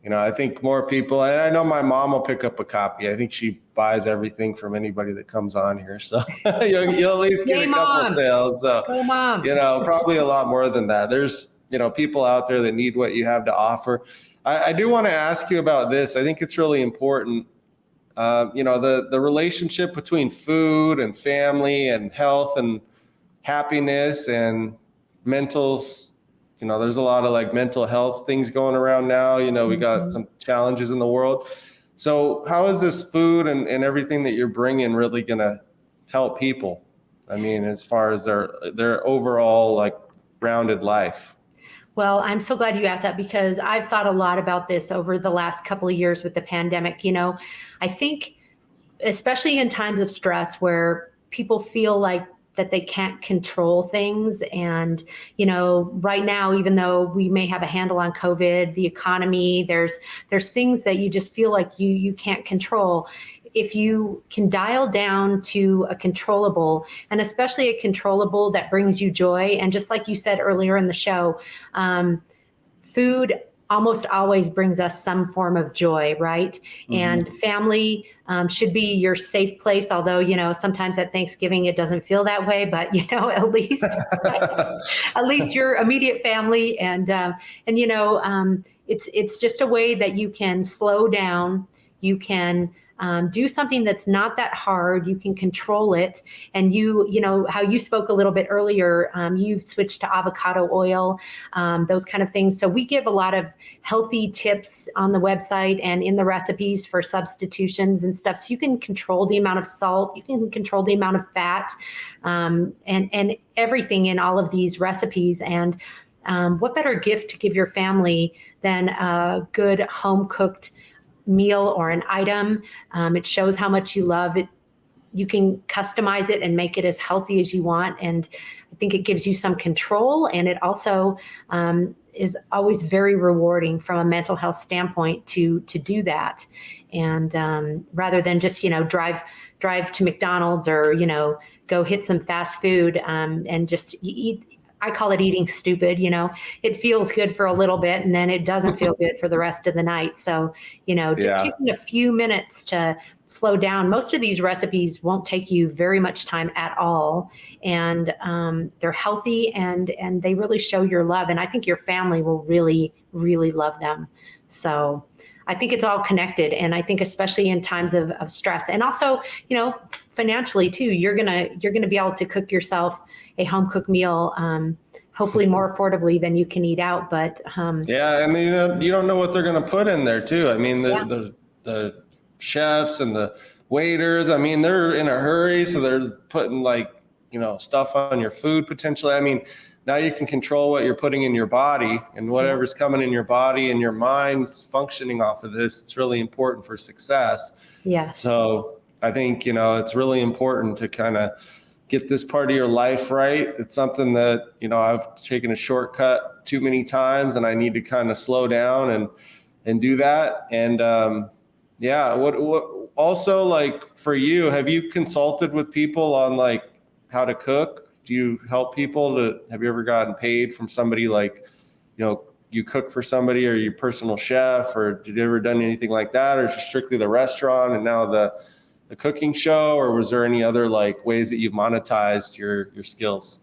you know, I think more people, and I know my mom will pick up a copy. I think she buys everything from anybody that comes on here. So you'll at least get a couple sales. So, you know, probably a lot more than that. There's, you know, people out there that need what you have to offer. I do want to ask you about this. I think it's really important. You know, the relationship between food and family and health and happiness and mental, you know, there's a lot of like mental health things going around now. You know, we got some challenges in the world. So how is this food and everything that you're bringing really going to help people? I mean, as far as their overall like rounded life. Well, I'm so glad you asked that, because I've thought a lot about this over the last couple of years with the pandemic. You know, I think especially in times of stress where people feel like that they can't control things. And, you know, right now, even though we may have a handle on COVID, the economy, there's things that you just feel like you can't control. If you can dial down to a controllable, and especially a controllable that brings you joy. And just like you said earlier in the show, food almost always brings us some form of joy, right? And family should be your safe place. Although, you know, sometimes at Thanksgiving it doesn't feel that way, but, you know, at least your immediate family. And you know, it's just a way that you can slow down. You can do something that's not that hard. You can control it. And you know, how you spoke a little bit earlier, you've switched to avocado oil, those kind of things. So we give a lot of healthy tips on the website and in the recipes for substitutions and stuff. So you can control the amount of salt, you can control the amount of fat, and everything in all of these recipes. And what better gift to give your family than a good home cooked meal or an item? It shows how much you love it. You can customize it and make it as healthy as you want. And I think it gives you some control. And it also is always very rewarding from a mental health standpoint to do that. And rather than just, you know, drive to McDonald's or, you know, go hit some fast food and just eat. I call it eating stupid. You know, it feels good for a little bit and then it doesn't feel good for the rest of the night. So, you know, just taking a few minutes to slow down. Most of these recipes won't take you very much time at all. And they're healthy and they really show your love. And I think your family will really, really love them. So I think it's all connected. And I think especially in times of stress, and also, you know, financially too, you're gonna be able to cook yourself a home cooked meal, hopefully more affordably than you can eat out. But yeah, and you don't know what they're gonna put in there too. I mean, the chefs and the waiters, I mean, they're in a hurry, so they're putting like, you know, stuff on your food potentially. I mean, now you can control what you're putting in your body, and whatever's coming in your body and your mind functioning off of this. It's really important for success. Yeah. So I think, you know, it's really important to kind of get this part of your life right. It's something that, you know, I've taken a shortcut too many times, and I need to kind of slow down and do that. And yeah, what also, like for you, have you consulted with people on like how to cook? Do you help people have you ever gotten paid from somebody, like, you know, you cook for somebody, or your personal chef, or did you ever done anything like that? Or is it strictly the restaurant and now the cooking show, or was there any other like ways that you've monetized your skills?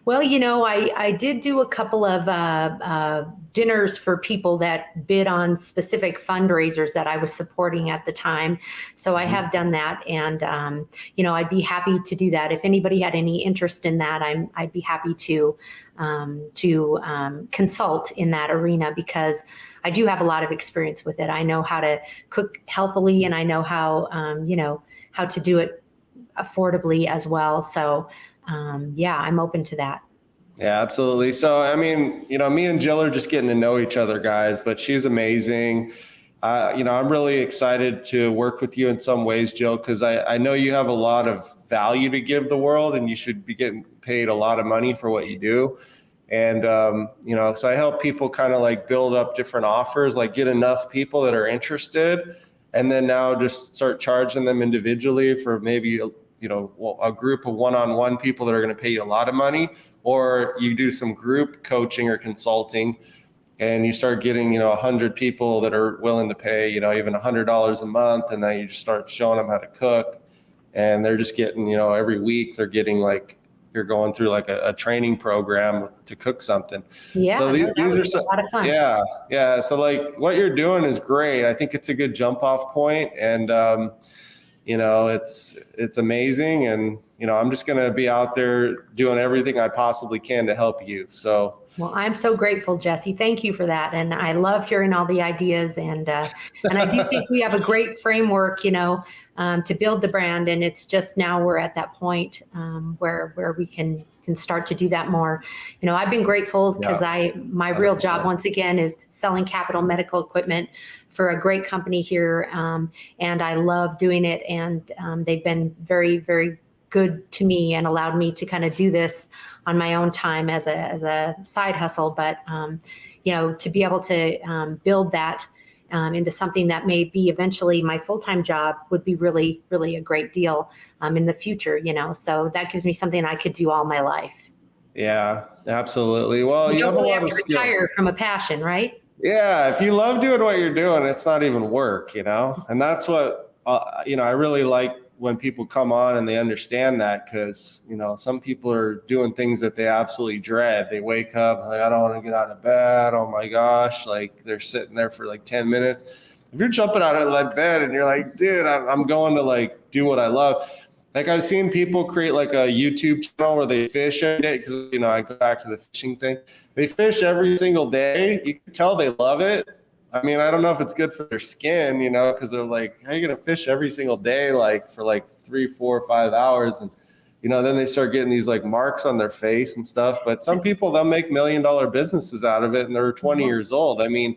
Well, I did do a couple of dinners for people that bid on specific fundraisers that I was supporting at the time. So I have done that, and I'd be happy to do that. If anybody had any interest in that, I'd be happy to consult in that arena, because I do have a lot of experience with it. I know how to cook healthily, and I know how how to do it affordably as well. So I'm open to that. Yeah, absolutely. So, I mean, me and Jill are just getting to know each other, guys, but she's amazing. I'm really excited to work with you in some ways, Jill, because I know you have a lot of value to give the world, and you should be getting paid a lot of money for what you do. And, so I help people kind of like build up different offers, like get enough people that are interested, and then now just start charging them individually for maybe, a group of one-on-one people that are going to pay you a lot of money, or you do some group coaching or consulting, and you start getting, 100 people that are willing to pay, even $100 a month. And then you just start showing them how to cook, and they're just getting, every week they're getting like, you're going through like a training program to cook something. Yeah. So these are a lot of fun. Yeah. Yeah. So like what you're doing is great. I think it's a good jump off point, and, it's amazing. And, I'm just going to be out there doing everything I possibly can to help you. So, well, I'm so grateful, Jesse. Thank you for that. And I love hearing all the ideas. And I do think we have a great framework, to build the brand. And it's just now we're at that point where we can start to do that more. I've been grateful because my real job, once again, is selling capital medical equipment for a great company here. And I love doing it. And they've been very, very good to me and allowed me to kind of do this on my own time as a side hustle. But, to be able to build that into something that may be eventually my full-time job would be really, really a great deal in the future, so that gives me something I could do all my life. Yeah, absolutely. Well, you have a lot of skills. Retire from a passion, right? Yeah. If you love doing what you're doing, it's not even work, and that's what, I really like when people come on and they understand that, because, some people are doing things that they absolutely dread. They wake up like, I don't want to get out of bed. Oh my gosh. Like they're sitting there for like 10 minutes. If you're jumping out of that bed and you're like, dude, I'm going to like do what I love. Like I've seen people create like a YouTube channel where they fish every day, because, I go back to the fishing thing. They fish every single day. You can tell they love it. I mean, I don't know if it's good for their skin, because they're like, how are you going to fish every single day, like for like 3, 4, 5 hours? And, then they start getting these like marks on their face and stuff. But some people, they'll make $1 million businesses out of it, and they're 20 years old. I mean,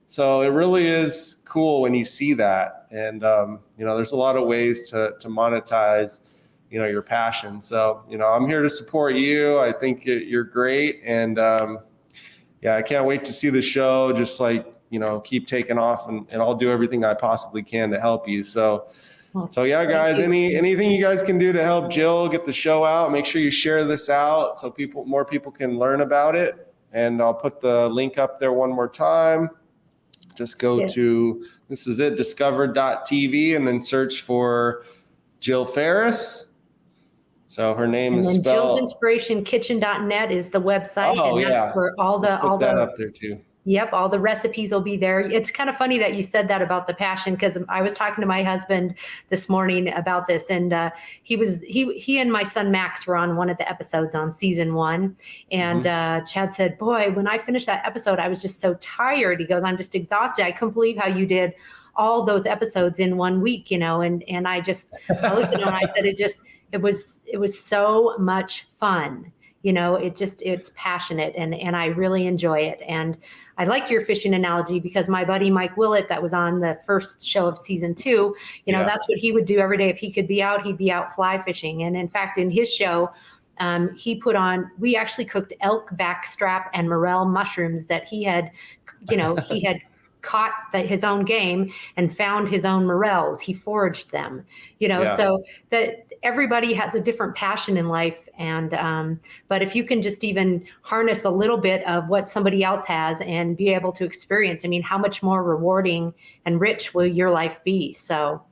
so it really is cool when you see that. And, there's a lot of ways to monetize, your passion. So, I'm here to support you. I think you're great. And, I can't wait to see the show. Just like, keep taking off, and I'll do everything I possibly can to help you. So yeah, guys, anything you guys can do to help Jill get the show out, make sure you share this out so more people can learn about it. And I'll put the link up there one more time. Just go to, this is it, discover.tv, and then search for Jill Ferris. So her name is spelled. JillsInspirationKitchen.net is the website. Oh, and that's for all the up there too. Yep, all the recipes will be there. It's kind of funny that you said that about the passion, because I was talking to my husband this morning about this, and he and my son Max were on one of the episodes on season 1, and Chad said, "Boy, when I finished that episode, I was just so tired." He goes, "I'm just exhausted. I couldn't believe how you did all those episodes in 1 week, and I looked at him and I said, it was so much fun." It's passionate, and I really enjoy it. And I like your fishing analogy, because my buddy Mike Willett, that was on the first show of season 2, that's what he would do every day. If he could be out, he'd be out fly fishing. And in fact, in his show, we actually cooked elk backstrap and morel mushrooms that he had caught his own game and found his own morels. He foraged them, so that everybody has a different passion in life. And, but if you can just even harness a little bit of what somebody else has and be able to experience, how much more rewarding and rich will your life be? So.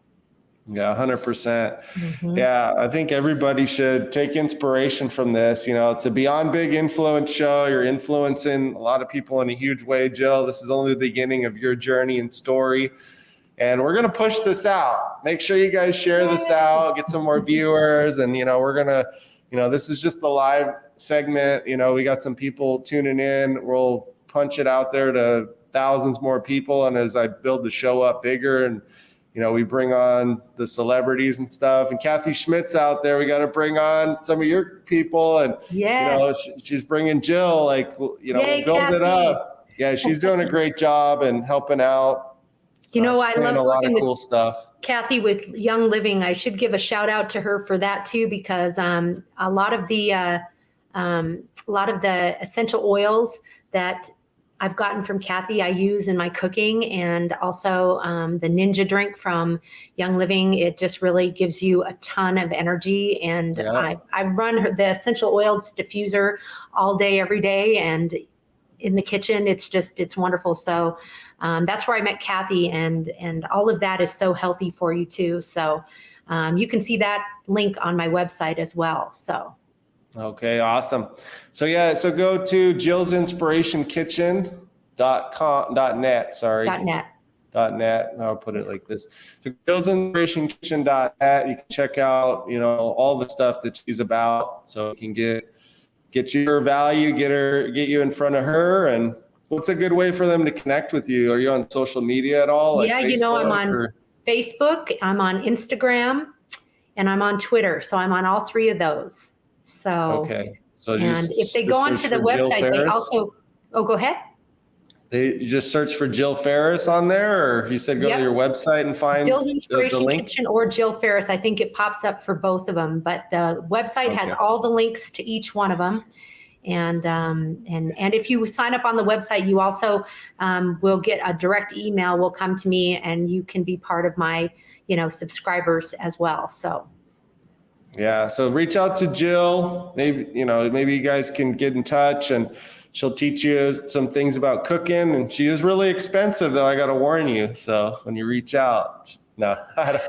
Yeah, 100%. Mhm. Yeah, I think everybody should take inspiration from this. You know, it's a Beyond Big influence show. You're influencing a lot of people in a huge way, Jill. This is only the beginning of your journey and story. And we're going to push this out. Make sure you guys share this out, get some more viewers. And, we're going to, this is just the live segment. We got some people tuning in. We'll punch it out there to thousands more people. And as I build the show up bigger and, we bring on the celebrities and stuff. And Kathy Schmidt's out there. We got to bring on some of your people. And, Yes. she's bringing Jill, Yay, we'll build Kathy. it up. Yeah, she's doing a great job and helping out. I love saying a lot of working cool stuff. Kathy with Young Living. I should give a shout out to her for that too, because a lot of the essential oils that I've gotten from Kathy, I use in my cooking, and also the Ninja drink from Young Living. It just really gives you a ton of energy. And I run the essential oils diffuser all day, every day. And in the kitchen, it's wonderful. So that's where I met Kathy, and all of that is so healthy for you too. So you can see that link on my website as well. So. Okay, awesome. So go to jillsinspirationkitchen.net. Sorry. .net. .net. I'll put it like this. So jillsinspirationkitchen.net. You can check out, all the stuff that she's about, so you can get your value, get you in front of her. And what's a good way for them to connect with you? Are you on social media at all? Like Facebook, I'm on Facebook, I'm on Instagram, and I'm on Twitter. So I'm on all three of those. So, okay. So and if they go onto the website, they also, go ahead. You just search for Jill Ferris on there, or you said go to your website and find Jill's Inspiration the link? Kitchen or Jill Ferris. I think it pops up for both of them, but the website has all the links to each one of them. And if you sign up on the website, you also will get a direct email will come to me, and you can be part of my, subscribers as well. So. Yeah. So reach out to Jill. Maybe you guys can get in touch, and she'll teach you some things about cooking. And she is really expensive, though. I got to warn you. So when you reach out, no, I don't.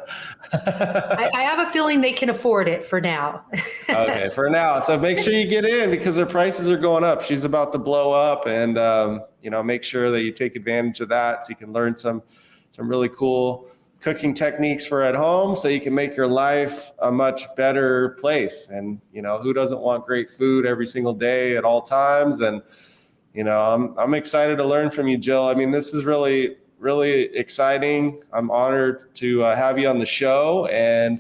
I have a feeling they can afford it for now. Okay, for now. So make sure you get in, because their prices are going up. She's about to blow up, and make sure that you take advantage of that, so you can learn some really cool cooking techniques for at home, so you can make your life a much better place. And who doesn't want great food every single day at all times? And I'm excited to learn from you, Jill. I mean, this is really, really exciting. I'm honored to have you on the show, and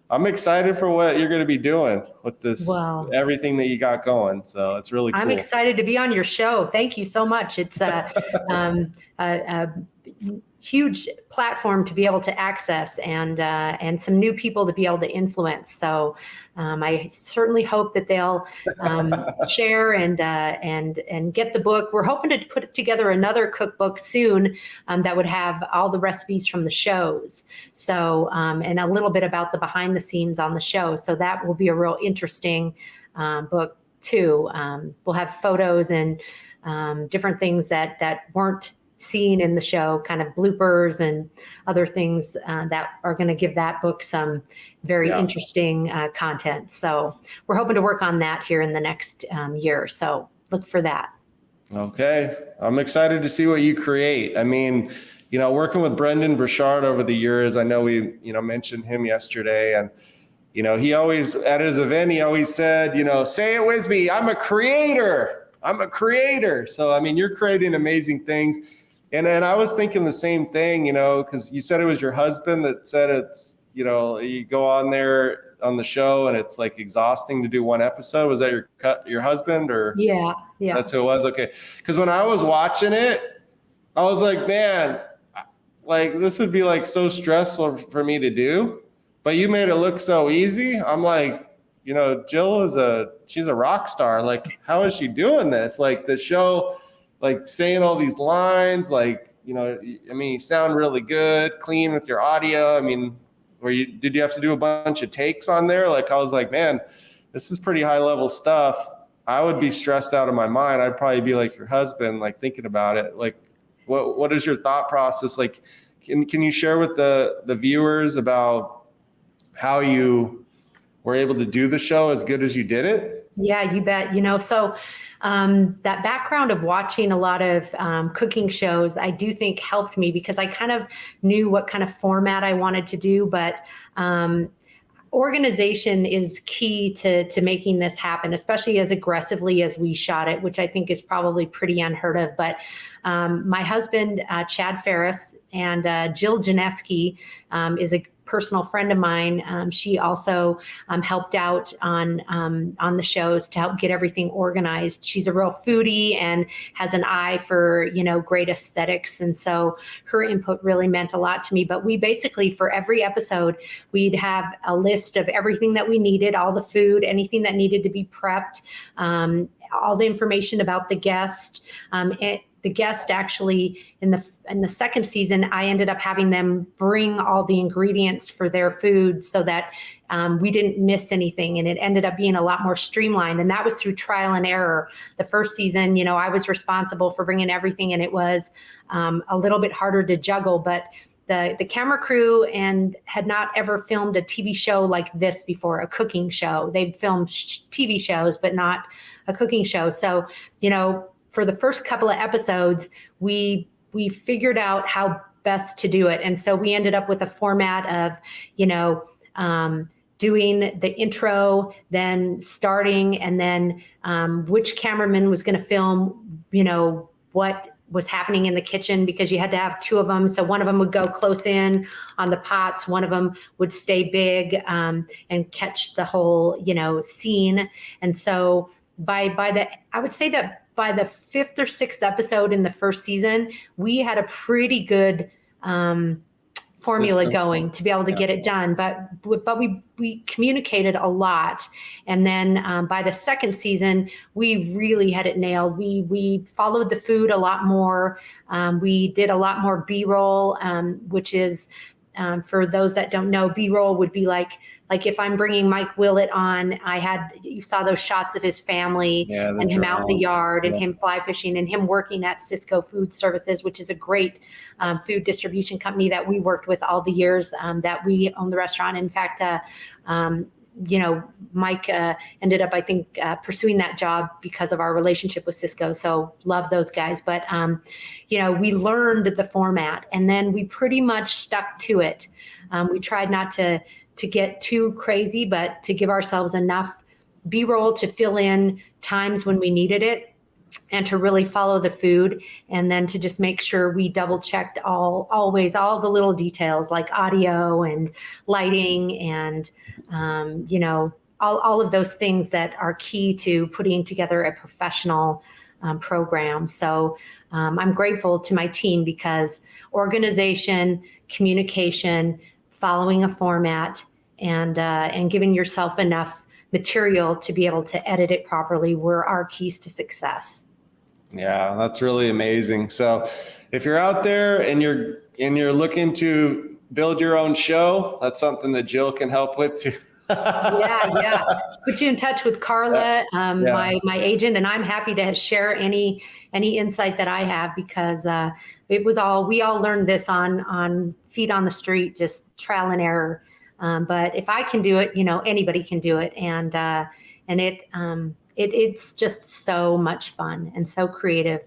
I'm excited for what you're going to be doing with this, everything that you got going. So it's really cool. I'm excited to be on your show. Thank you so much. It's a huge platform to be able to access, and some new people to be able to influence. So I certainly hope that they'll share and get the book. We're hoping to put together another cookbook soon that would have all the recipes from the shows. So and a little bit about the behind the scenes on the show. So that will be a real interesting book too. We'll have photos and different things that weren't seen in the show, kind of bloopers and other things that are going to give that book some very interesting content. So we're hoping to work on that here in the next year. So look for that. Okay. I'm excited to see what you create. I mean, working with Brendan Burchard over the years, I know we, mentioned him yesterday, and he always, at his event, he always said, say it with me, I'm a creator. So, I mean, you're creating amazing things. And I was thinking the same thing, because you said it was your husband that said it's, you go on there on the show and it's like exhausting to do one episode. Was that your husband, or? Yeah. That's who it was. Okay. Because when I was watching it, I was like, man, like this would be like so stressful for me to do, but you made it look so easy. I'm like, Jill she's a rock star. Like, how is she doing this? Like the show, like saying all these lines, like, I mean, you sound really good, clean with your audio. I mean, did you have to do a bunch of takes on there? Like, I was like, man, this is pretty high level stuff. I would be stressed out of my mind. I'd probably be like your husband, like thinking about it. Like, what is your thought process? Like, Can you share with the viewers about how you were able to do the show as good as you did it? Yeah, you bet. So that background of watching a lot of cooking shows, I do think helped me because I kind of knew what kind of format I wanted to do, but organization is key to making this happen, especially as aggressively as we shot it, which I think is probably pretty unheard of. But my husband, Chad Ferris, and Jill Janeski is a personal friend of mine. She also helped out on the shows to help get everything organized. She's a real foodie and has an eye for, great aesthetics. And so her input really meant a lot to me. But we basically, for every episode, we'd have a list of everything that we needed, all the food, anything that needed to be prepped, all the information about the guest. The guest actually in the second season, I ended up having them bring all the ingredients for their food so that we didn't miss anything, and it ended up being a lot more streamlined. And that was through trial and error. The first season, I was responsible for bringing everything, and it was a little bit harder to juggle. But the camera crew had not ever filmed a TV show like this before, a cooking show. They'd filmed TV shows, but not a cooking show. So, for the first couple of episodes, we figured out how best to do it. And so we ended up with a format of, doing the intro, then starting, and then which cameraman was going to film, what was happening in the kitchen, because you had to have two of them. So one of them would go close in on the pots. One of them would stay big and catch the whole, scene. And so I would say that by the fifth or sixth episode in the first season, we had a pretty good formula System going to be able to get it done. But we communicated a lot. And then by the second season, we really had it nailed. We followed the food a lot more. We did a lot more B-roll, which is, for those that don't know, B-roll would be like if I'm bringing Mike Willett on, you saw those shots of his family and him out in the yard and him fly fishing and him working at Cisco Food Services, which is a great food distribution company that we worked with all the years that we owned the restaurant. In fact, Mike ended up, I think, pursuing that job because of our relationship with Cisco. So love those guys. But, we learned the format, and then we pretty much stuck to it. We tried not to get too crazy, but to give ourselves enough B-roll to fill in times when we needed it, and to really follow the food, and then to just make sure we double checked always all the little details like audio and lighting and, all of those things that are key to putting together a professional program. So I'm grateful to my team because organization, communication, following a format, and giving yourself enough material to be able to edit it properly were our keys to success. Yeah, that's really amazing. So if you're out there and you're looking to build your own show, that's something that Jill can help with too. Yeah. Put you in touch with Carla, my agent, and I'm happy to share any insight that I have, because we all learned this on feet on the street, just trial and error. But if I can do it, anybody can do it. And it's just so much fun and so creative.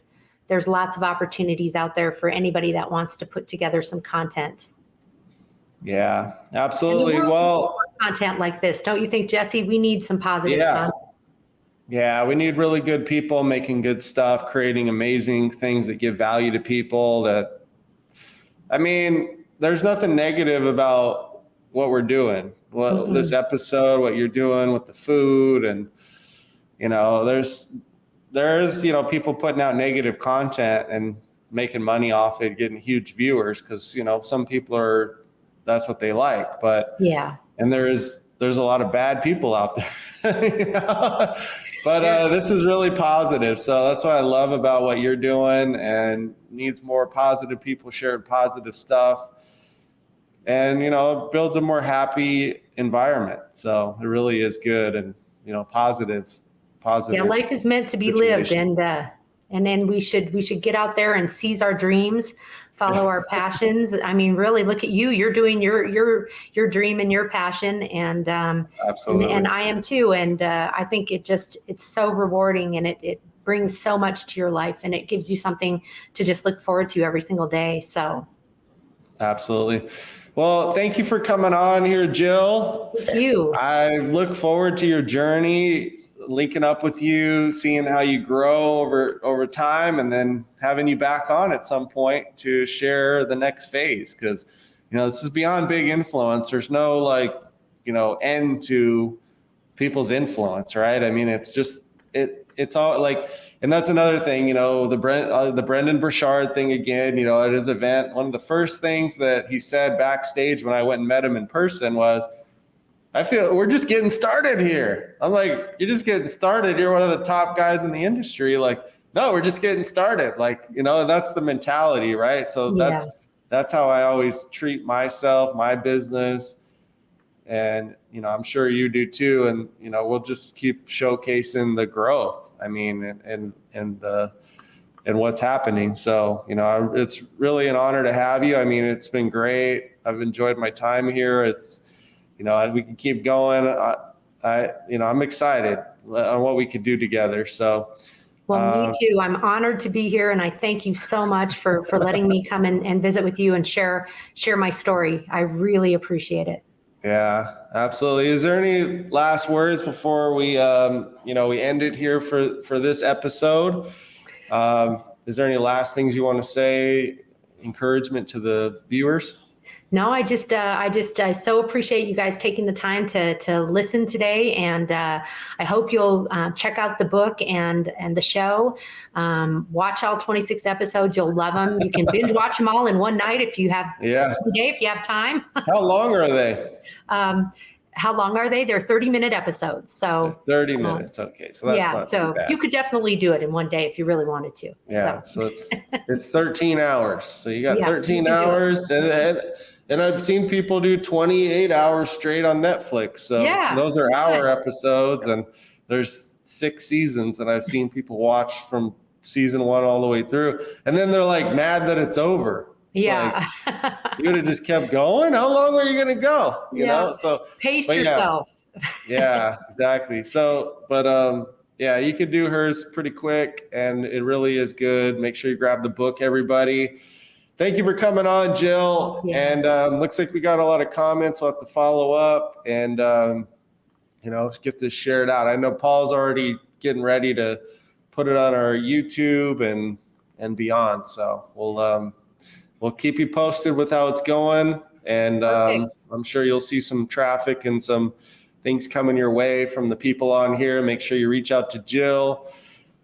There's lots of opportunities out there for anybody that wants to put together some content. Yeah, absolutely. Well, content like this, don't you think, Jesse? We need some positive content. Yeah, we need really good people making good stuff, creating amazing things that give value to people. There's nothing negative about what we're doing. This episode, what you're doing with the food, and there's people putting out negative content and making money off it, getting huge viewers because some people that's what they like. But and there's a lot of bad people out there. But this is really positive. So that's what I love about what you're doing, and needs more positive people sharing positive stuff. And, it builds a more happy environment. So it really is good and, positive. Yeah, life is meant to be lived. And And then we should get out there and seize our dreams, follow our passions. I mean, really look at you. You're doing your dream and your passion, and Absolutely. and I am too. And I think it's so rewarding, and it brings so much to your life, and it gives you something to just look forward to every single day. So absolutely. Well, thank you for coming on here, Jill. thank you. I look forward to your journey, linking up with you, seeing how you grow over time, and then having you back on at some point to share the next phase. Because, this is beyond big influence. There's no end to people's influence, right? I mean, it's all and that's another thing, the Brendan Burchard thing again, at his event, one of the first things that he said backstage when I went and met him in person was, I feel we're just getting started here. I'm like, you're just getting started. You're one of the top guys in the industry. Like, no, we're just getting started. That's the mentality, right? So that's how I always treat myself, my business. And, I'm sure you do too. And, we'll just keep showcasing the growth. I mean, and what's happening. So, it's really an honor to have you. I mean, it's been great. I've enjoyed my time here. It's, we can keep going. I'm excited on what we could do together. So, well, me too. I'm honored to be here, and I thank you so much for letting me come and visit with you and share my story. I really appreciate it. Yeah, absolutely. Is there any last words before we end it here for this episode? Is there any last things you want to say, encouragement to the viewers? No, I so appreciate you guys taking the time to listen today, and I hope you'll check out the book and the show. Watch all 26 episodes; you'll love them. You can binge watch them all in one night if you have if you have time. How long are they? How long are they? They're 30-minute episodes. So 30 minutes. Okay, so that's not too bad. You could definitely do it in one day if you really wanted to. Yeah, so it's 13 hours. So you got 13 hours, and I've seen people do 28 hours straight on Netflix. So those are hour episodes, and there's 6 seasons, and I've seen people watch from season 1 all the way through, and then they're like mad that it's over. It's you would have just kept going. How long were you going to go? You know, so pace yourself. Yeah, exactly. So, but you could do hers pretty quick, and it really is good. Make sure you grab the book, everybody. Thank you for coming on, Jill. And looks like we got a lot of comments. We'll have to follow up and get this shared out. I know Paul's already getting ready to put it on our YouTube and beyond. So we'll keep you posted with how it's going. And I'm sure you'll see some traffic and some things coming your way from the people on here. Make sure you reach out to Jill,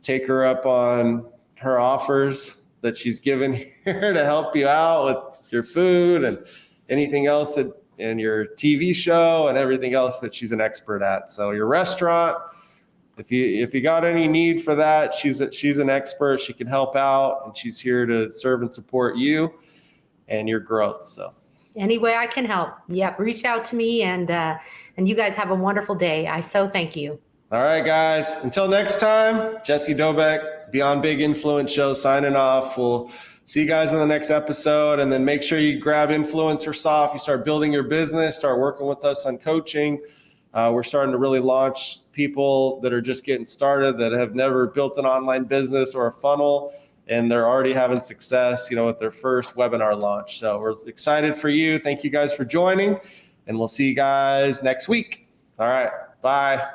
take her up on her offers that she's given here to help you out with your food and anything else and your TV show and everything else that she's an expert at. So your restaurant, if you got any need for that, she's an expert. She can help out, and she's here to serve and support you and your growth. So any way I can help, reach out to me, and you guys have a wonderful day. I so thank you. All right, guys. Until next time, Jesse Dobeck, Beyond Big Influence Show, signing off. We'll see you guys in the next episode, and then make sure you grab Influencer Soft. You start building your business, start working with us on coaching. We're starting to really launch people that are just getting started, that have never built an online business or a funnel, and they're already having success, with their first webinar launch. So we're excited for you. Thank you guys for joining, and we'll see you guys next week. All right. Bye.